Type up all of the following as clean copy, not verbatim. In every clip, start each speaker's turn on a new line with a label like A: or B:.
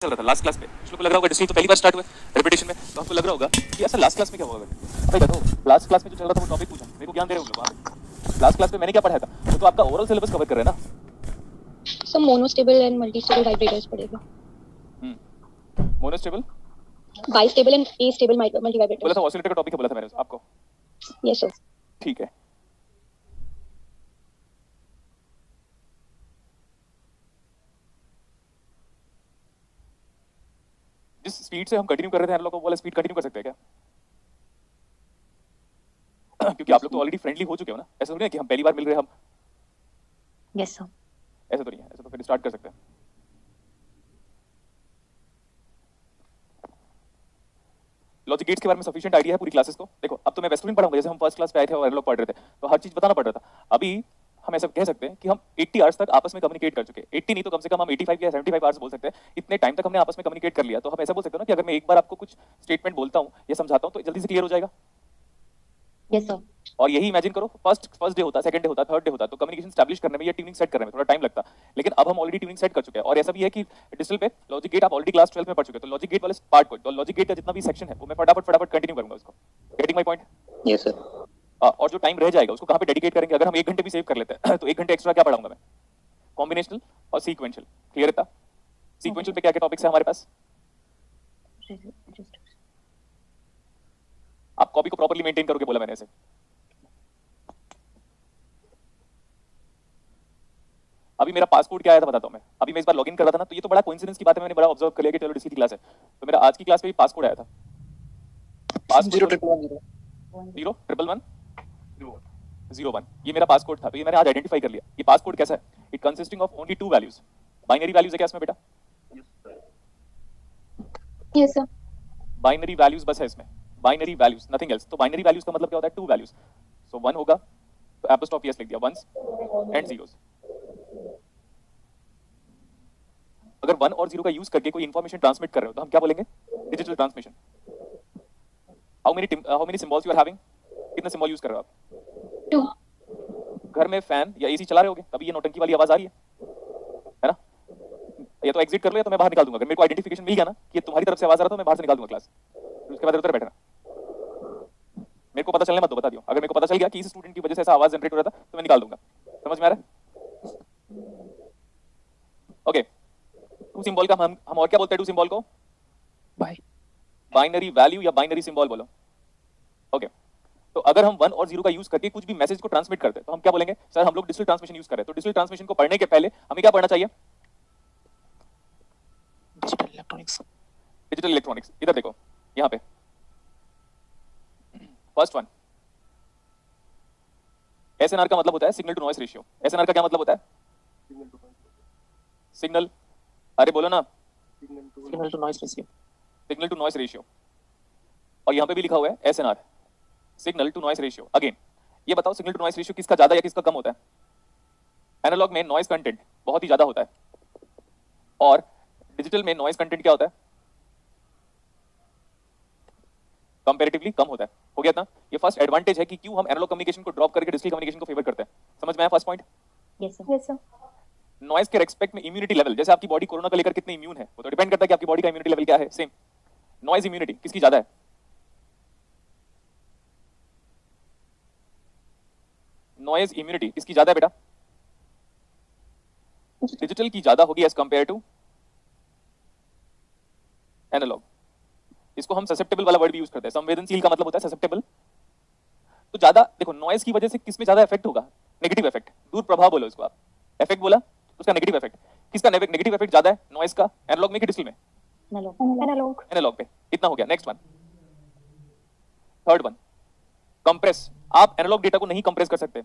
A: चल रहा था लास्ट क्लास में, कुछ लोग को लग रहा होगा डिस्टिल तो पहली बार स्टार्ट हुआ रेपिटेशन में, तो हमको लग रहा होगा कि ऐसा लास्ट क्लास में क्या होगा। भाई देखो लास्ट क्लास में जो चल रहा था वो टॉपिक पूछा, मेरे को ज्ञान दे रहे हो लोग। लास्ट क्लास में मैंने क्या पढ़ाया था, वो तो आपका ओवरऑल सिलेबस कवर कर रहे हैं ना।
B: सम मोनोस्टेबल एंड मल्टीस्टेबल वाइब्रेटर्स पढ़ेगा।
A: Monostable,
B: bistable and stable multi vibrators.
A: बोला था ऑसिलेटर का टॉपिक बोला था मैंने आपको।
B: Yes sir.
A: ठीक है, जिस स्पीड से हम कंटिन्यू कर रहे थे एनालॉग को, वो वाला स्पीड कंटिन्यू कर सकते हैं क्या? क्योंकि आप लोग तो ऑलरेडी फ्रेंडली हो चुके हो ना, ऐसा थोड़ी है कि हम पहली बार मिल रहे हैं हम।
B: Yes sir.
A: ऐसा तो नहीं है, ऐसा तो फिर स्टार्ट कर सकते हैं। लॉजिक गेट्स के बारे में सफिशिएंट आइडिया है पूरी क्लासेस को। देखो अब तो मैं वेस्टर्न पढ़ाऊंगा, जैसे हम फर्स्ट क्लास पे आए थे और एनालॉग पढ़ रहे थे तो हर चीज बताना पड़ रहा था। अभी हम ऐसा कह सकते हैं कि हम 80 आवर्स तक आपस में कम्युनिकेट कर चुके हैं। 80 नहीं तो कम से कम हम 85 या 75 आवर्स बोल सकते हैं। इतने टाइम तक हमने आपस में कम्युनिकेट कर लिया, तो हम ऐसा बोल सकते हैं ना कि अगर मैं एक बार आपको कुछ स्टेटमेंट बोलता हूँ या समझाता हूँ तो जल्दी से क्लियर हो जाएगा।
B: Yes sir.
A: और यही इमेजिन करो, फर्स्ट डे होता, सेकंड डे होता, थर्ड डे होता, तो कम्युनिकेशन स्टैब्लिश करने में या ट्यूनिंग सेट करने में थोड़ा टाइम लगता। लेकिन अब हम ऑलरेडी ट्यूनिंग सेट कर चुके हैं। और ऐसा भी है कि डिजिटल पे लॉजिक गेट आप ऑलरेडी क्लास 12 में पढ़ चुके हैं, तो लॉजिक गेट वाले पार्ट को, तो लॉजिक गेट का जितना भी सेक्शन है वो मैं फटाफट कंटिन्यू करूंगा उसको। Getting my point?
C: Yes sir.
A: और जो टाइम रह जाएगा उसको कहाँ पे डेडिकेट करेंगे? अगर हम 1 घंटे भी सेव कर लेते हैं तो 1 घंटे एक्स्ट्रा क्या पढ़ाऊंगा मैं? कॉम्बिनेशनल और सीक्वेंशियल। क्लियर था? सीक्वेंशियल पे क्या क्या टॉपिक्स है हमारे पास? आप कॉपी को प्रॉपर्ली मेंटेन करोगे बोला मैंने ऐसे। अभी मेरा पासपोर्ट क्या आया था बताता हूं मैं। अभी मैं इस बार लॉगिन कर रहा था ना, तो ये तो बड़ा कोइंसिडेंस की बात है, मैंने बड़ा ऑब्जर्व कर लिया कि चलो डिस्की की क्लास है, तो मेरा आज की क्लास में भी पासपोर्ट आया था। 01101 ये मेरा पासकोड था। तो ये मैंने आज आइडेंटिफाई कर लिया। ये पासकोड कैसा है? It consisting of only 2 values. Binary values है क्या इसमें बेटा?
B: Yes sir.
A: बाइनरी वैल्यूज बस है इसमें, बाइनरी वैल्यूज, नथिंग एल्स। तो बाइनरी वैल्यूज का मतलब क्या होता है? 2 वैल्यूज। सो 1 होगा तो एपोस्ट्रोफी एस लिख दिया, वंस एंड जीरोस। अगर 1 और 0 का यूज करके कोई इंफॉर्मेशन ट्रांसमिट कर रहे हो तो हम क्या बोलेंगे? Digital transmission. How many symbols you are having? कितने सिंबल यूज कर रहे हो आप?
B: 2।
A: घर में फैन या एसी चला रहे होगे तभी ये नौटंकी वाली आवाज आ रही है ना? या तो एग्जिट कर लो या तो मैं बाहर निकाल दूंगा। अगर मेरे को आइडेंटिफिकेशन मिल गया ना कि ये तुम्हारी तरफ से आवाज आ रहा है तो मैं बाहर से निकाल दूंगा क्लास, उसके बाद उधर बैठना। मेरे को पता चलने मत दो, बता दियो। अगर मेरे को पता चल गया कि इस स्टूडेंट की वजह से ऐसा आवाज जनरेट हो रहा था तो मैं निकाल दूंगा। समझ में आ रहा है? ओके, 2 सिंबल का हम और क्या बोलते हैं? 2 सिंबल को बाइनरी वैल्यू या बाइनरी सिंबल बोलो। ओके, तो अगर हम 1 और 0 का यूज करके कुछ भी मैसेज को ट्रांसमिट करते हैं तो हम क्या बोलेंगे? सर हम लोग डिजिटल ट्रांसमिशन यूज कर रहे हैं। तो डिजिटल ट्रांसमिशन को पढ़ने के पहले हमें क्या पढ़ना चाहिए?
C: Digital electronics.
A: Digital electronics. इधर देखो, यहां पे फर्स्ट वन, एसएनआर का मतलब होता है signal to noise ratio. SNR का क्या मतलब होता है? सिग्नल, अरे बोलो ना।
C: Signal to noise ratio.
A: Signal to noise ratio. और यहां पे भी लिखा हुआ है SNR, signal to noise ratio. Again ये बताओ सिग्नल टू नॉइस रेशियो किसका ज्यादा या किसका कम होता है? एनालॉग में नॉइस कंटेंट बहुत ही ज्यादा होता है और डिजिटल में नॉइस कंटेंट क्या होता है? कंपैरेटिवली कम होता है। हो गया ना? ये फर्स्ट एडवांटेज है कि क्यों हम एनालॉग कम्युनिकेशन को ड्रॉप करके डिजिटल कम्युनिकेशन को फेवर करते हैं। समझ में आया first point?
B: Yes sir. Yes sir.
A: Noise के रेस्पेक्ट में इम्यूनिटी लेवल, जैसे आपकी बॉडी कोरोना को लेकर कितनी इम्यून है वो तो डिपेंड करता है कि आपकी बॉडी का इम्यूनिटी लेवल क्या है। सेम नॉइस इम्यूनिटी किसकी ज्यादा है? नॉइज इम्यूनिटी किसकी ज्यादा है बेटा? डिजिटल की ज्यादा होगी एज कंपेयर टू एनालॉग। इसको हम ससेप्टेबल वाला वर्ड भी यूज करते हैं। संवेदनशील का मतलब होता है ससेप्टेबल। तो ज्यादा देखो नॉइज की वजह से किसमें ज्यादा इफेक्ट होगा? नेगेटिव इफेक्ट, दूर प्रभाव बोलो इसको आप। इफेक्ट बोला तो उसका नेगेटिव इफेक्ट, किसका नेगेटिव इफेक्ट ज्यादा है? नॉइज का। एनालॉग में कि डिजिटल में?
B: एनालॉग।
A: एनालॉग पे। इतना हो गया। Next one, third one, compress. आप एनालॉग डेटा को नहीं कंप्रेस कर सकते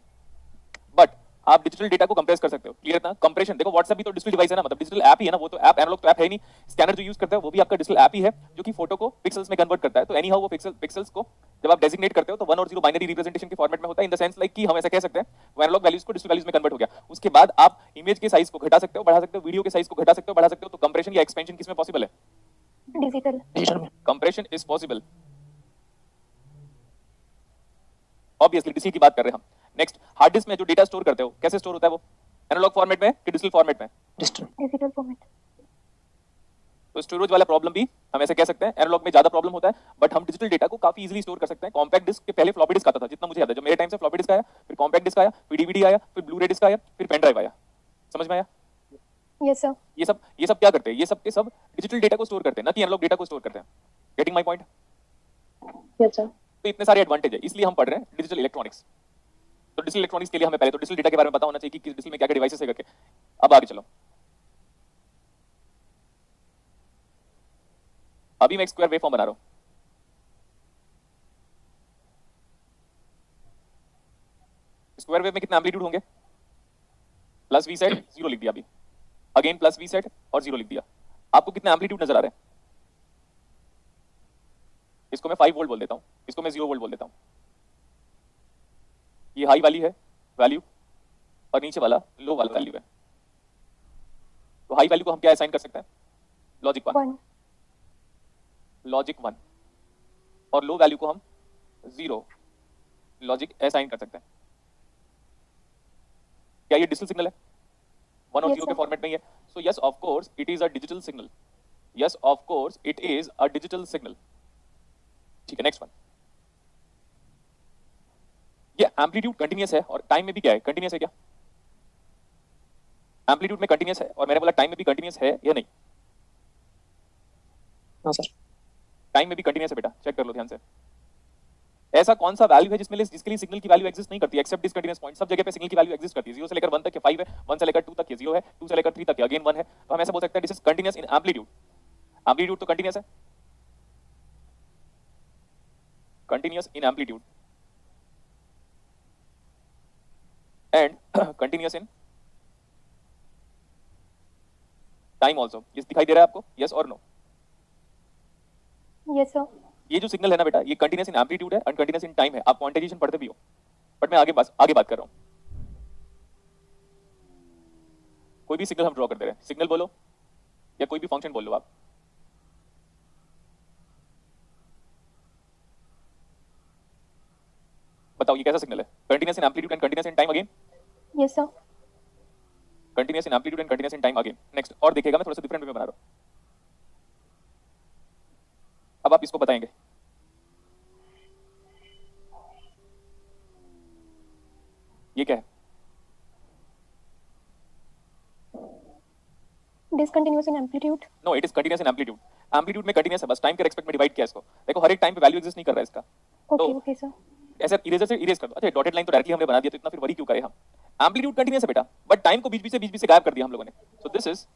A: बट आप डिजिटल डेटा को कंप्रेस कर सकते हो। क्लियर ना? कंप्रेशन देखो, व्हाट्सएप भी तो डिजिटल डिवाइस है ना, मतलब डिजिटल ऐप ही है ना। वो तो ऐप, एनालॉग तो ऐप है नहीं। स्कैनर जो यूज करते हो वो भी आपका डिजिटल ऐप ही है जो कि फोटो को पिक्सेल्स में कन्वर्ट करता है। तो एनी हाउ वो पिक्सेल्स को जब आप डेजिग्नेट करते हो तो 1 और 0 बाइनरी रिप्रेजेंटेशन के फॉर्मेट में होता है। इन द सेंस लाइक कि हम ऐसा कह सकते हैं वो एनालॉग वैल्यूज को डिजिटल वैल्यूज में कन्वर्ट हो गया। उसके बाद आप इमेज के साइज को घटा सकते हो, बढ़ा सकते हो, वीडियो के साइज को घटा सकते हो, बढ़ा सकते हो। तो कंप्रेशन या एक्सपेंशन किसमें पॉसिबल है?
B: डिजिटल
C: में।
A: Compression is possible. Obviously digital की बात कर रहे हैं हम। नेक्स्ट, हार्ड डिस्क में जो डेटा स्टोर करते हो कैसे स्टोर होता है वो? एनालॉग फॉर्मेट में कि डिजिटल फॉर्मेट में?
C: डिजिटल।
B: Digital format.
A: तो स्टोरेज वाला प्रॉब्लम भी हम ऐसे कह सकते हैं, एनालॉग में ज्यादा प्रॉब्लम होता है, बट हम डिजिटल डेटा को काफी इजीली स्टोर कर सकते हैं। कॉम्पैक्ट डिस्क के पहले फ्लॉपी डिस्क आता था, जितना मुझे याद है, जब मेरे टाइम से फ्लॉपी डिस्क आया, फिर कॉम्पैक्ट डिस्क आया, फिर डीवीडी आया, फिर ब्लू रे डिस्क आया, फिर पेन ड्राइव आया। समझ में आया?
B: Yes, sir.
A: ये सब क्या करते हैं? ये सब के सब डिजिटल डेटा को स्टोर करते हैं, ना कि एनालॉग डेटा को स्टोर करते हैं। Getting my point?
B: Yes, sir.
A: तो इतने सारे एडवांटेज है, इसलिए हम पढ़ रहे हैं डिजिटल इलेक्ट्रॉनिक्स। तो डिजिटल इलेक्ट्रॉनिक्स के लिए हमें पहले तो डिजिटल डेटा के बारे में पता होना चाहिए कि किस डिजिटल में क्या क्या डिवाइसेस है करके। अब आगे चलो। अभी मैं एक स्क्वायर वेवफॉर्म बना रहा हूं। स्क्वायर वेव में कितने एम्पलीट्यूड होंगे? प्लस वी सेट, जीरो लिख दिया अभी, अगेन प्लस वी सेट और जीरो लिख दिया। आपको कितने एम्पलीट्यूड नजर आ रहे हैं? इसको मैं 5 वोल्ट बोल देता हूं, इसको मैं 0 वोल्ट बोल देता हूं। ये हाई वाली है वैल्यू और नीचे वाला लो वाला वैल्यू है। तो हाई वैल्यू को हम क्या असाइन कर सकते हैं? लॉजिक 1, लॉजिक 1, और लो वैल्यू को हम 0 लॉजिक असाइन कर सकते हैं। क्या ये डिजिटल सिग्नल है? 1 और
B: Yes,
A: 0 के
B: sir.
A: फॉर्मेट में ही है। So yes of course it is a digital signal. Yes of course it is a digital signal. ठीक है, नेक्स्ट वन। ये एम्पलीट्यूड कंटीन्यूअस है और टाइम में भी क्या है? कंटीन्यूअस है क्या? एम्पलीट्यूड में कंटीन्यूअस है और मैंने बोला टाइम में भी कंटीन्यूअस है या नहीं?
C: हाँ सर।
A: टाइम में भी कंटीन्यूअस है बेटा, चेक कर लो ध्यान से। ऐसा कौन सा वैल्यू है जिसके लिए सिग्नल की वैल्यू एग्जिस्ट नहीं करती एक्सेप्ट डिसकंटीन्यूअस पॉइंट? सब जगह पे सिग्नल की वैल्यू एग्जिस्ट करती है। 0 से लेकर 1 तक ये 5 है, 1 से लेकर 2 तक ये 0 है, 2 से लेकर 3 तक ये अगेन 1 है। तो हम ऐसा बोल सकते हैं this is continuous in amplitude. Amplitude तो कंटीन्यूअस है, continuous in amplitude and continuous in time also. ये दिखाई दे रहा है आपको? यस और नो?
B: Yes, sir.
A: ये जो सिग्नल है ना बेटा, ये कंटीन्यूअस इन एम्पलीट्यूड है और कंटीन्यूअस इन टाइम है। आप क्वांटाइजेशन पढ़ते भी हो, बट मैं आगे बात कर रहा हूं। कोई भी सिग्नल हम ड्रॉ कर दे रहे हैं, सिग्नल बोलो या कोई भी फंक्शन बोल लो आप। बताओ ये कैसा सिग्नल है? Continuous in amplitude and continuous in time again.
B: Yes, sir.
A: Continuous in amplitude and continuous in time again. Next और देखिएगा, मैं थोड़ा सा डिफरेंट वे में बना रहा हूं। अब आप इसको बताएंगे। ये क्या है?
B: Discontinuous in amplitude.
A: No, it is continuous in amplitude. Amplitude में कंटीन्यूअस है, बस टाइम के रेस्पेक्ट में डिवाइड किया इसको। देखो हर एक टाइम पे वैल्यू एग्जिस्ट नहीं कर रहा है इसका।
B: Okay,
A: तो
B: okay, sir.
A: ऐसे इरेजर से इरेज कर दो। अच्छा डॉटेड लाइन तो डायरेक्टली हमने बना दिया, तो इतना फिर वरी क्यों करें हम? एम्पलीट्यूड कंटीन्यूअस है बेटा, बट टाइम को बीच बीच से गायब कर दिया हम लोगों ने। So this is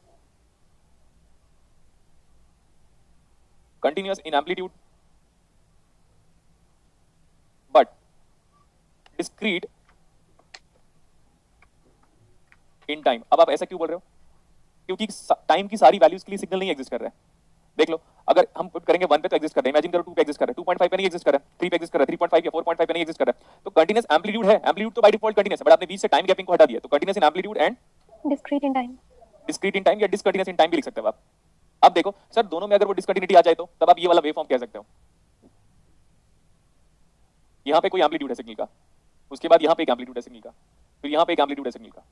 A: continuous in amplitude but discrete in time. अब आप ऐसा क्यों बोल रहे हो? क्योंकि टाइम की सारी वैल्यूज के लिए सिग्नल नहीं एग्जिस्ट कर रहे हैं। देख लो, अगर हम पुट करेंगे 1 पे तो एग्जिस्ट कर रहे हैं, इमेजिन करो 2 पे एग्जिस्ट कर रहे हैं, 2.5 पे नहीं एग्जिस्ट कर रहा है, 3 पे एग्जिस्ट कर रहा है, 3.5 या 4.5 पे नहीं एग्जिस्ट कर रहा है। तो कंटीन्यूअस एम्पलीट्यूड है, एम्पलीट्यूड तो बाय डिफॉल्ट कंटीन्यूअस है, बट आपने बीच से टाइम गैपिंग को हटा दिया, तो continuous in amplitude and
B: Discrete in time.
A: Discrete in time या डिसकंटीन्यूअस इन टाइम भी लिख सकते हो आप। अब देखो सर, दोनों में अगर वो डिसकंटिन्यूटी आ जाए तो तब आप ये वाला वेवफॉर्म कह सकते हो। यहाँ पे कोई एम्पलीट्यूड है सिग्नल का, उसके बाद यहाँ पे एक एम्पलीट्यूड है सिग्नल का, फिर यहाँ पे एक एम्पलीट्यूड है सिग्नल का।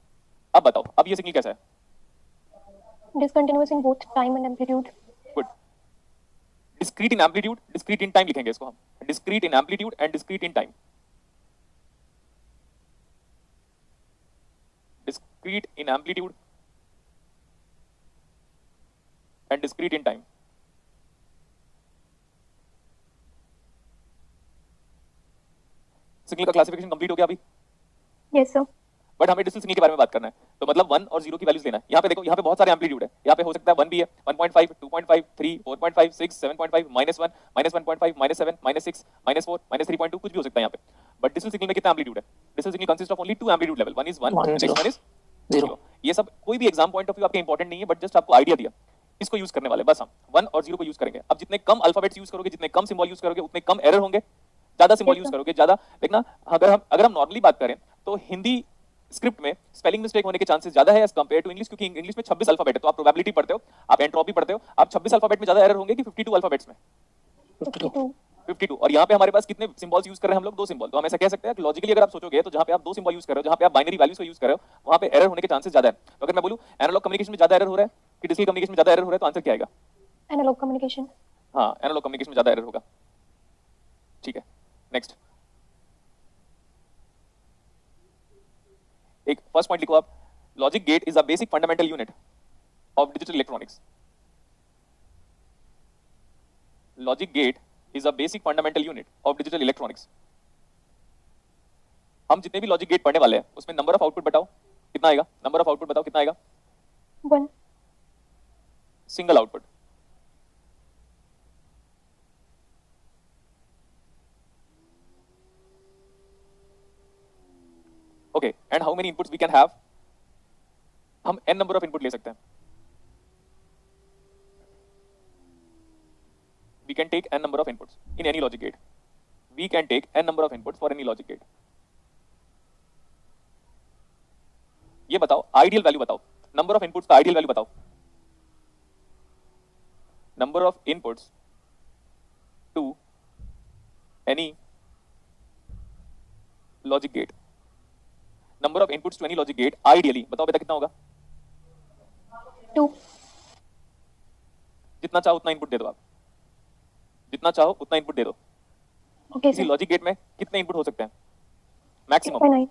A: अब बताओ अब ये सिग्नल कैसा है?
B: Discontinuous in both time and amplitude.
A: Good. Discrete in amplitude, discrete in time लिखेंगे इसको हम, discrete in amplitude and discrete in time. Discrete in amplitude and discrete in time. Signal का क्लासिफिकेशन कंप्लीट हो गया अभी,
B: Yes, sir.
A: But हमें digital signal के बारे में बात करना है। तो मतलब 1 और 0 की वैल्यूज लेना है। यहाँ पे देखो, यहाँ पे बहुत सारे एम्पलीट्यूड है। यहाँ पे हो सकता है 1 भी है, 1.5, 2.5, 3, 4.5, 6, 7.5, -1, -1.5, -7, -6, -4, -3.2, कुछ भी हो सकता है यहाँ पे। बट डिजिटल सिग्नल में कितना एम्पलीट्यूड है? Digital signal consist of only 2 amplitude level, one is 1, next one is 0। ये सब कोई भी एग्जाम पॉइंट ऑफ व्यू आपके इंपॉर्टेंट नहीं है, बट जस्ट आपको आइडिया दिया। इसको यूज करने वाले बस हम 1 और 0 को यूज करेंगे। अब जितने कम अल्फाबेट्स यूज करोगे, जितने कम सिंबल यूज करोगे, उतने कम एरर होंगे। ज्यादा सिंबल यूज करोगे ज्यादा, देखना अगर हम नॉर्मली बात करें तो हिंदी स्क्रिप्ट में स्पेलिंग मिस्टेक होने के चांसेस ज्यादा है एज कंपेयर टू इंग्लिश, क्योंकि इंग्लिश में 26 अल्फाबेट है। तो आप प्रोबेबिलिटी पढ़ते हो, आप एंट्रोपी पढ़ते हो, आप 26 अल्फाबेट में ज्यादा एरर होंगे कि 52 अल्फाबेट्स में?
B: 52.
A: 52। और यहाँ पे हमारे पास कितने सिंबल्स यूज कर रहे हैं हम लोग? 2 सिंबल। तो हम ऐसा कह सकते हैं कि लॉजिकली अगर आप सोचोगे तो जहाँ पे आप 2 सिंबल यूज कर रहे हो, जहाँ पे आप बाइनरी वैल्यूज को यूज कर रहे हो, वहाँ पे एरर होने के चांसेस ज्यादा है। तो अगर मैं बोलूँ एनालॉग कम्युनिकेशन में ज्यादा एरर हो रहा है कि डिजिटल कम्युनिकेशन में ज्यादा एरर हो रहा है, तो आंसर क्या आएगा?
B: Analog communication.
A: हाँ, एनालॉग कम्युनिकेशन में ज्यादा एरर होगा। ठीक है, नेक्स्ट एक फर्स्ट पॉइंट लिखो आप, logic gate is a basic fundamental unit of digital electronics. Logic gate is a basic fundamental unit of digital electronics. हम जितने भी लॉजिक गेट पढ़ने वाले हैं उसमें नंबर ऑफ आउटपुट बताओ कितना आएगा, नंबर ऑफ आउटपुट बताओ कितना आएगा?
B: 1.
A: Single output. Okay, and how many inputs we can have? हम n नंबर ऑफ इनपुट ले सकते हैं। We can take n number of inputs in any logic gate. We can take n number of inputs for any logic gate. ये बताओ ideal value बताओ, number of inputs का ideal value बताओ। Number of inputs to any logic gate, number of inputs to any logic gate ideally बताओ बेटा कितना होगा?
B: 2.
A: जितना चाहो उतना इनपुट दे दो आप, जितना चाहो उतना इनपुट दे दो।
B: Okay,
A: किसी
B: sir.
A: लॉजिक गेट में कितने इनपुट हो सकते हैं मैक्सिमम?
B: 6.9.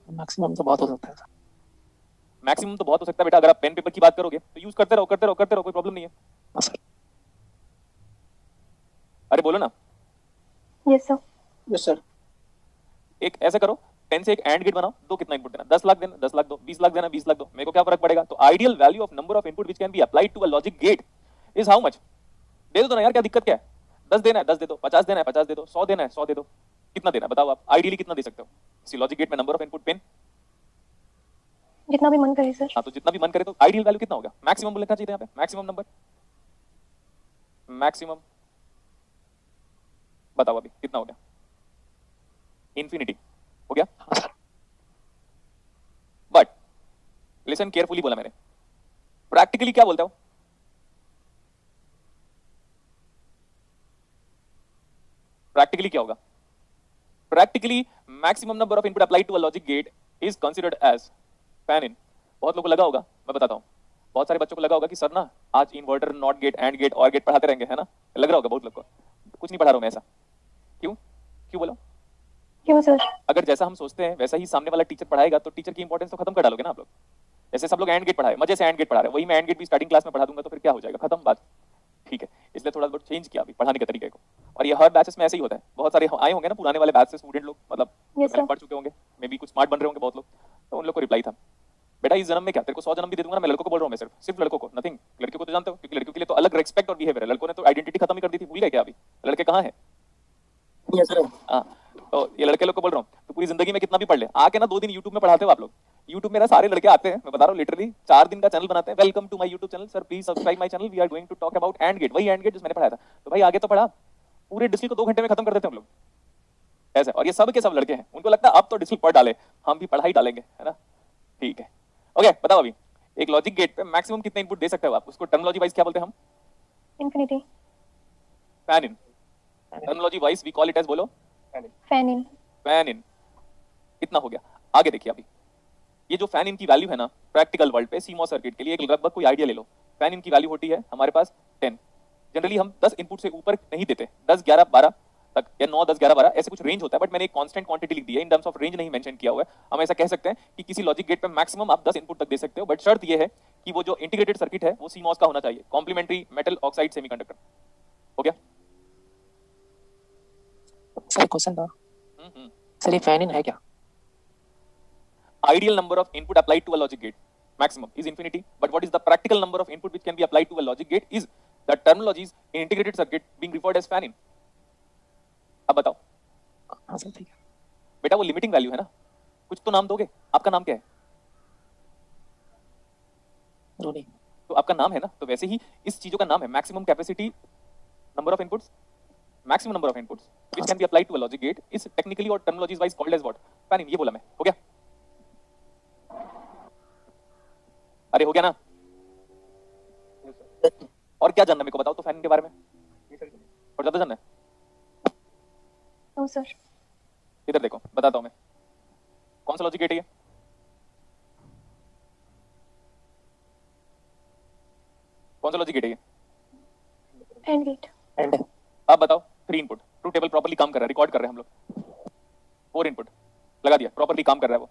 C: मैक्सिमम तो बहुत हो सकता है सर।
A: मैक्सिमम तो बहुत हो सकता है बेटा, अगर आप पेन पेपर की बात करोगे तो यूज करते रहो करते रहो करते रहो, कोई प्रॉब्लम नहीं है।
C: हाँ सर।
A: अरे बोलो ना।
B: Yes, sir.
C: Yes sir.
A: एक ऐसे करो, 10 से एक एंड गेट बनाओ, दो कितना इनपुट देना? 10 लाख देना, 10 लाख दो, 20 लाख देना, 20 लाख दो, मेरे को क्या फर्क पड़ेगा? तो ideal value of number of input which can be applied to a logic gate is how much? दे दो ना यार, क्या दिक्कत क्या है? 10 देना है 10 दे दो, 50 देना है 50 दे दो, 100 देना है 100 दे दो, कितना देना है बताओ आप? आइडियली कितना दे सकते हो? इसी लॉजिक गेट में नंबर ऑफ इनपुट पिन
B: जितना भी मन करे, सर.
A: हाँ, तो जितना भी मन करे, तो आइडियल वैल्यू कितना होगा? मैक्सिमम लिखना चाहिए यहाँ पे, मैक्सिमम नंबर, मैक्सिमम बताओ अभी कितना हो गया? इंफिनिटी हो गया।
C: हाँ सर।
A: बट लिसन केयरफुली बोला मैंने, प्रैक्टिकली क्या बोलता हूं? प्रैक्टिकली क्या होगा? Practically maximum number of input applied to a logic gate is considered as fan in. बहुत लोगों को लगा होगा, मैं बताता हूं, बहुत सारे बच्चों को लगा होगा कि सर ना आज inverter, not gate, and gate, or gate पढ़ाते रहेंगे, है ना? लग रहा होगा बहुत लोग को। कुछ नहीं पढ़ा रहा हूं मैं ऐसा। क्यों क्यों बोलो?
B: क्यों, सर?
A: अगर जैसा हम सोचते हैं वैसा ही सामने वाला टीचर पढ़ाएगा तो टीचर की इंपॉर्टेंस तो खत्म कर डालोगे ना आप लोग। जैसे सब लोग एंड गेट पढ़ाए, मजे से एंड गेट पढ़ा रहे हैं, वही मैं एंड गेट भी स्टार्टिंग क्लास में पढ़ा दूंगा तो फिर क्या हो जाएगा? खत्म बात। ठीक है, इसलिए थोड़ा बहुत चेंज किया अभी पढ़ाने के तरीके को। और ये हर बैचेस में ऐसे ही होता है। बहुत सारे आए होंगे ना पुराने वाले बैच से स्टूडेंट लोग, मतलब
B: Yes,
A: पहले
B: sir.
A: पढ़ चुके होंगे, मे बी कुछ स्मार्ट बन रहे होंगे बहुत लोग, तो उन लोग को रिप्लाई था, बेटा इस जन्म में क्या तेरे को 100 जन्म भी दे दूंगा ना, मैं लड़कों को बोल रहा हूँ, मैं सिर्फ लड़कों को, नथिंग। लड़कियों को तो जानते हो, क्योंकि लड़कियों के लिए तो अलग रिस्पेक्ट और बिहेवियर है। लड़कों ने तो आइडेंटिटी खत्म ही कर दी थी, भूल गए क्या? अभी लड़के कहाँ है?
C: Yes sir.
A: हाँ, तो ये लड़के लोग को बोल रहा हूँ, तो पूरी जिंदगी में कितना भी पढ़ ले, आके ना 2 दिन यूट्यूब में पढ़ाते हो आप लोग। यूट्यूब में ना सारे लड़के आते हैं, मैं बता रहा हूँ लिटरली 4 दिन का चैनल बनाते हैं, welcome to my YouTube channel sir, please subscribe my channel, we are going to talk about and gate. वही एंड गेट जो मैंने पढ़ाया था। तो भाई आगे तो पढ़ा, पूरे डिस्टिल को 2 घंटे में खत्म कर देते हैं हम लोग ऐसे। और ये सब के सब लड़के हैं, उनको लगता है अब तो डिस्टिल पढ़ डाले, हम भी पढ़ाई डालेंगे, है ना? ठीक है, ओके बताओ अभी एक लॉजिक गेट पे मैक्सिमम कितने इनपुट दे सकते हो आप? उसको टर्मिनोलॉजी वाइज क्या बोलते हैं हम?
B: Infinity.
A: Fan in. Terminology wise we call it as, बोलो,
B: Fan in.
A: Fan in. इतना हो गया। आगे देखिए अभी, ये जो फैन इन की वैल्यू है ना प्रैक्टिकल वर्ल्ड पे सीमॉस सर्किट के लिए, एक लगभग कोई आइडिया ले लो, फैन इन की वैल्यू होती है हमारे पास 10। जनरली हम 10 इनपुट से ऊपर नहीं देते, 10 11 12 तक, या 9 10 11 12 ऐसे कुछ रेंज होता है, बट मैंने एक कांस्टेंट क्वांटिटी लिख दी है, इन टर्म्स ऑफ रेंज नहीं मेंशन किया हुआ है। हम ऐसा कह सकते हैं कि किसी लॉजिक गेट पे मैक्सिमम आप 10 इनपुट तक दे सकते हो, बट शर्त ये है कि वो जो इंटीग्रेटेड सर्किट है वो सीमॉस का होना चाहिए, कॉम्प्लीमेंट्री मेटल ऑक्साइड सेमीकंडक्टर। हो गया?
C: सर क्वेश्चन था सर, ये फैन इन है क्या?
A: Ideal number of input applied to a logic gate maximum is infinity, but what is the practical number of input which can be applied to a logic gate is the terminologies in integrated circuit being referred as fan in. अब बताओ
C: हाँ sir ठीक है।
A: बेटा, वो limiting value है ना, कुछ तो नाम दोगे। आपका नाम क्या है?
C: रोनी।
A: तो आपका नाम है ना, तो वैसे ही इस चीजों का नाम है maximum capacity number of inputs, maximum number of inputs which can be applied to a logic gate is technically or terminologies wise called as what? fan in। ये बोला मैं, हो गया? अरे हो गया ना? और क्या जानना मेरे को बताओ तो फैन के बारे में, और ज्यादा जानना है?
B: No, sir.
A: इधर देखो बताता हूं मैं, कौन सा लॉजिक गेट है ये? कौन सा लॉजिक गेट है ये?
B: AND gate.
C: एंड
A: अब बताओ 3 इनपुट, ट्रूथ टेबल प्रॉपर्ली काम कर रहा है, रिकॉर्ड कर रहे हैं हम लोग। 4 इनपुट लगा दिया, प्रॉपर्ली काम कर रहा है वो।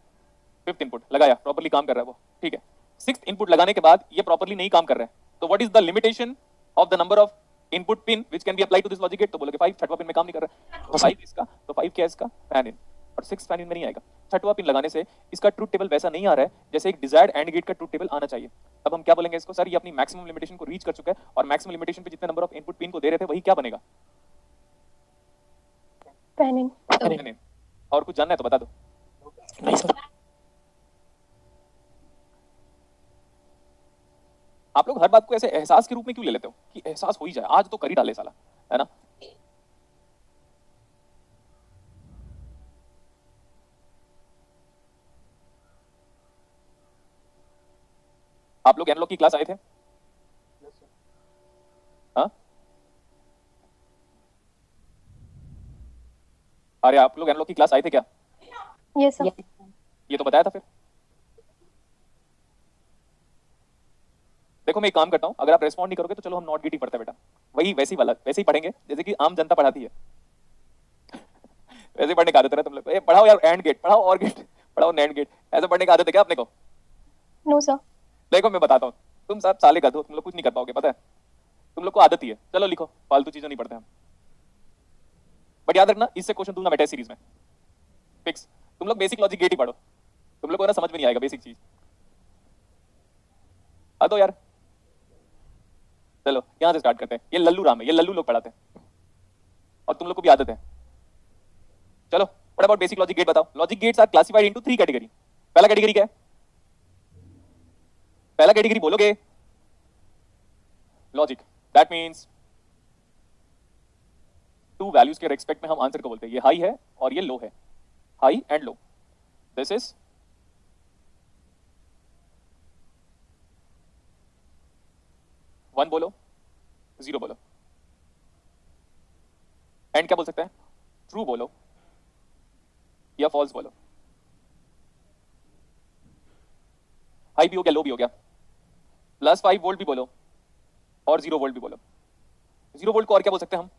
A: 5th इनपुट लगाया, प्रॉपर्ली काम कर रहा है वो, ठीक है। 6th इनपुट लगाने के बाद ये प्रॉपर्ली नहीं काम कर रहा है, तो what is the limitation of the number of input pin which can be applied to this logic gate? तो बोलोगे 5, छठवां पिन में काम नहीं कर रहा है, तो 5 इसका, तो 5 क्या है इसका? फैन इन, और 6 फैन इन में नहीं आएगा। छठवां पिन लगाने से इसका ट्रूथ टेबल वैसा नहीं आ रहा है जैसे एक डिजायर्ड एंड गेट का ट्रूथ टेबल आना चाहिए। अब हम क्या बोलेंगे इसको? सर ये अपनी मैक्सिमम लिमिटेशन को रीच कर चुका है, और मैक्सिमम लिमिटेशन पे जितने नंबर ऑफ इनपुट पिन को दे रहे थे वही क्या बनेगा?
B: Fan in.
A: फैन इन। और कुछ जानना है तो बता दो।
C: नहीं सर।
A: आप लोग हर बात को ऐसे एहसास के रूप में क्यों ले लेते हो कि एहसास हो ही जाए, आज तो कर ही डाले साला, है ना? आप लोग एनालॉग की क्लास आए थे? हाँ? अरे आप लोग एनालॉग की क्लास आए थे क्या?
B: Yes, sir.
A: ये तो बताया था फिर। देखो मैं एक काम करता हूँ, अगर आप रेस्पॉन्ड नहीं करोगे तो चलो हम नॉट गेट ही पढ़ते हैं बेटा, वही वैसे ही वाला वैसे ही पढ़ेंगे जैसे कि आम जनता पढ़ाती है। वैसे ही पढ़ने का आदत है तुम लोग, पढ़ाओ यार एंड गेट, पढ़ाओ और गेट, पढ़ाओ नैंड गेट, ऐसे पढ़ने का आदत है क्या अपने को?
B: No, sir.
A: देखो मैं बताता हूँ, तुम सब साले गधो, तुम लोग कुछ नहीं कर पाओगे, पता है? तुम लोग को आदत ही है। चलो लिखो, फालतू चीजें नहीं पढ़ते हम। बट याद रखना इससे क्वेश्चन दूंगा मैं टेस्ट सीरीज में, फिक्स। तुम लोग बेसिक लॉजिक गेट ही पढ़ो, तुम लोग को ना समझ में नहीं आएगा बेसिक चीज। आ तो यार, चलो यहां से स्टार्ट करते हैं। ये लल्लू राम है, ये लल्लू लोग पढ़ाते हैं और तुम लोग को भी आदत है। चलो what about basic logic gate बताओ। Logic gates are classified into 3 category. पहला कैटेगरी क्या है? पहला कैटेगरी बोलोगे लॉजिक, दैट मींस 2 वैल्यूज के रेस्पेक्ट में हम आंसर को बोलते हैं। ये हाई है और ये लो है, high and low. This is one बोलो, 0 बोलो, एंड क्या बोल सकते हैं? ट्रू बोलो या फॉल्स बोलो। हाई भी हो गया, लो भी हो गया, +5 वोल्ट भी बोलो और 0 वोल्ट भी बोलो। 0 वोल्ट को और क्या बोल सकते हैं हम?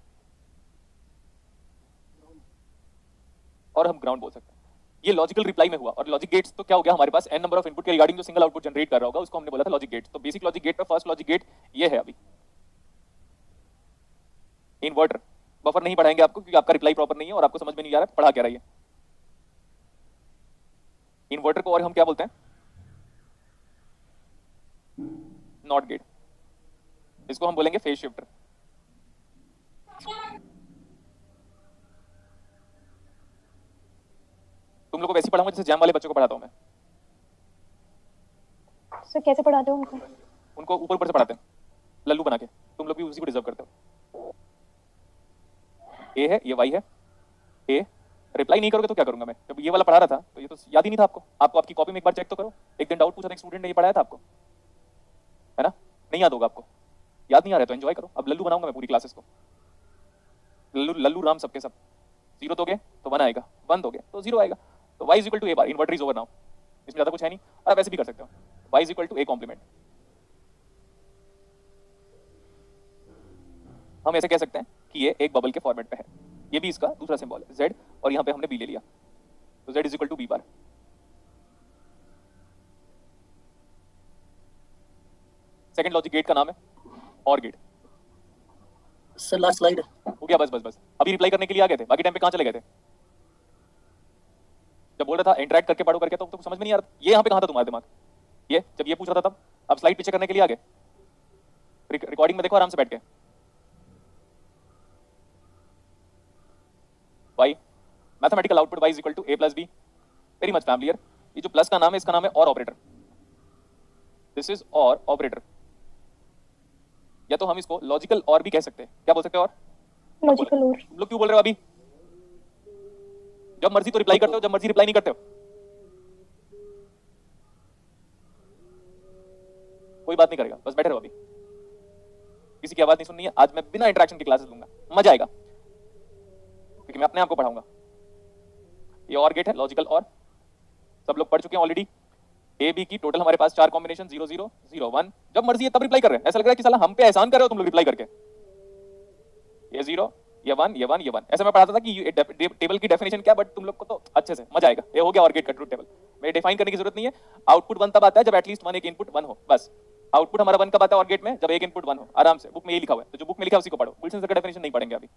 A: और हम ग्राउंड बोल सकते हैं। ये लॉजिकल रिप्लाई में हुआ। और लॉजिक गेट्स तो क्या हो गया हमारे पास? n नंबर ऑफ इनपुट के रिगार्डिंग जो सिंगल आउटपुट जनरेट कर रहा होगा उसको हमने बोला था लॉजिक गेट। तो बेसिक लॉजिक गेट पे फर्स्ट लॉजिक गेट ये है। अभी इन्वर्टर बफर नहीं पढ़ाएंगे आपको क्योंकि आपका रिप्लाई प्रॉपर नहीं है और आपको समझ में नहीं आ रहा है पढ़ा क्या रहा है। इन्वर्टर को और हम क्या बोलते हैं? Not gate. इसको हम बोलेंगे फेज शिफ्टर। तुम लोग को वैसे पढ़ाऊंगा जैसे जैम वाले बच्चों को पढ़ाता हूं मैं।
B: सर कैसे पढ़ाते हो उनको?
A: उनको ऊपर ऊपर से पढ़ाते हैं लल्लू बना के। तुम लोग भी उसी को डिजर्व करते हो। ए है, ये वाई है, ए। रिप्लाई नहीं करोगे तो क्या करूंगा मैं? जब ये वाला पढ़ा रहा था तो ये तो याद ही नहीं था आपको। आपको आपकी कॉपी में एक बार चेक तो करो। एक दिन डाउट पूछा था एक स्टूडेंट ने, ये पढ़ाया था आपको, है ना? नहीं याद होगा आपको। याद नहीं आ रहा है तो एंजॉय करो। अब लल्लू बनाऊंगा मैं पूरी क्लासेस को। लल्लू लल्लू राम सबके सब। 0 दोगे तो 1 आएगा, 1 दोगे तो 0 आएगा। तो y equal to a bar. Inverter is over now. इसमें ज्यादा कुछ है नहीं। और आप ऐसे भी कर सकते हो, y equal to a complement. हम ऐसे कह सकते हैं कि ये एक बबल के फॉर्मेट पे है। ये भी इसका दूसरा सिंबल है z, और यहाँ पे हमने b ले लिया तो z is equal to b bar. Second logic gate का नाम है और गेट।
C: सर लास्ट स्लाइड
A: हो गया, बस बस बस। अभी रिप्लाई करने के लिए आ गए थे, बाकी टाइम पे कहाँ चले गए थे? जब बोल रहा था इंटरेक्ट करके पढ़ो करके, तो समझ में नहीं आ रहा। ये यहाँ पे कहाँ था तुम्हारा दिमाग? ये जब ये पूछ रहा था तब। अब स्लाइड पीछे करने के लिए आ गए। रिकॉर्डिंग में देखो आराम से बैठ के। y mathematical output y is equal to a plus b। Very much familiar. ये जो प्लस का नाम है इसका नाम है और ऑपरेटर। दिस इज और ऑपरेटर, या तो हम इसको लॉजिकल और भी कह सकते हैं। क्या बोल सकते हैं? और
B: लॉजिकल और।
A: तुम लोग क्यों बोल रहे हो अभी? जब मर्जी तो रिप्लाई करते हो, जब मर्जी रिप्लाई नहीं करते हो। कोई बात नहीं करेगा, बस बैठे रहो। अभी किसी की आवाज नहीं सुननी है। आज मैं बिना इंटरेक्शन की क्लासेस लूंगा, मजा आएगा क्योंकि मैं अपने आप को पढ़ाऊंगा। ये और गेट है, लॉजिकल और सब लोग पढ़ चुके हैं ऑलरेडी। ए बी की टोटल हमारे पास 4 कॉम्बिनेशन 0 0 0 1, जब मर्जी है तब रिप्लाई कर रहे हैं। ऐसा लग रहा है कि साला हम पे एहसान कर रहे हो तुम लोग रिप्लाई करके। ये 0 ये 1 ये 1 ये 1, ऐसे मैं पढ़ाता था कि टेबल की डेफिनेशन क्या, बट तुम लोग को तो अच्छे से मजा आएगा। ये हो गया ऑर गेट का ट्रूथ टेबल, मैं डिफाइन करने की जरूरत नहीं है। आउटपुट 1 तब आता है जब एटलीस्ट 1 एक इनपुट 1 हो, बस। आउटपुट हमारा 1 कब आता है ऑर गेट में, जब एक इनपुट 1 हो। आराम से बुक में ये लिखा हुआ है, तो जो बुक में लिखा है उसी को पढ़ो, बुल सेंसर का डेफिनेशन नहीं पढ़ेंगे अभी।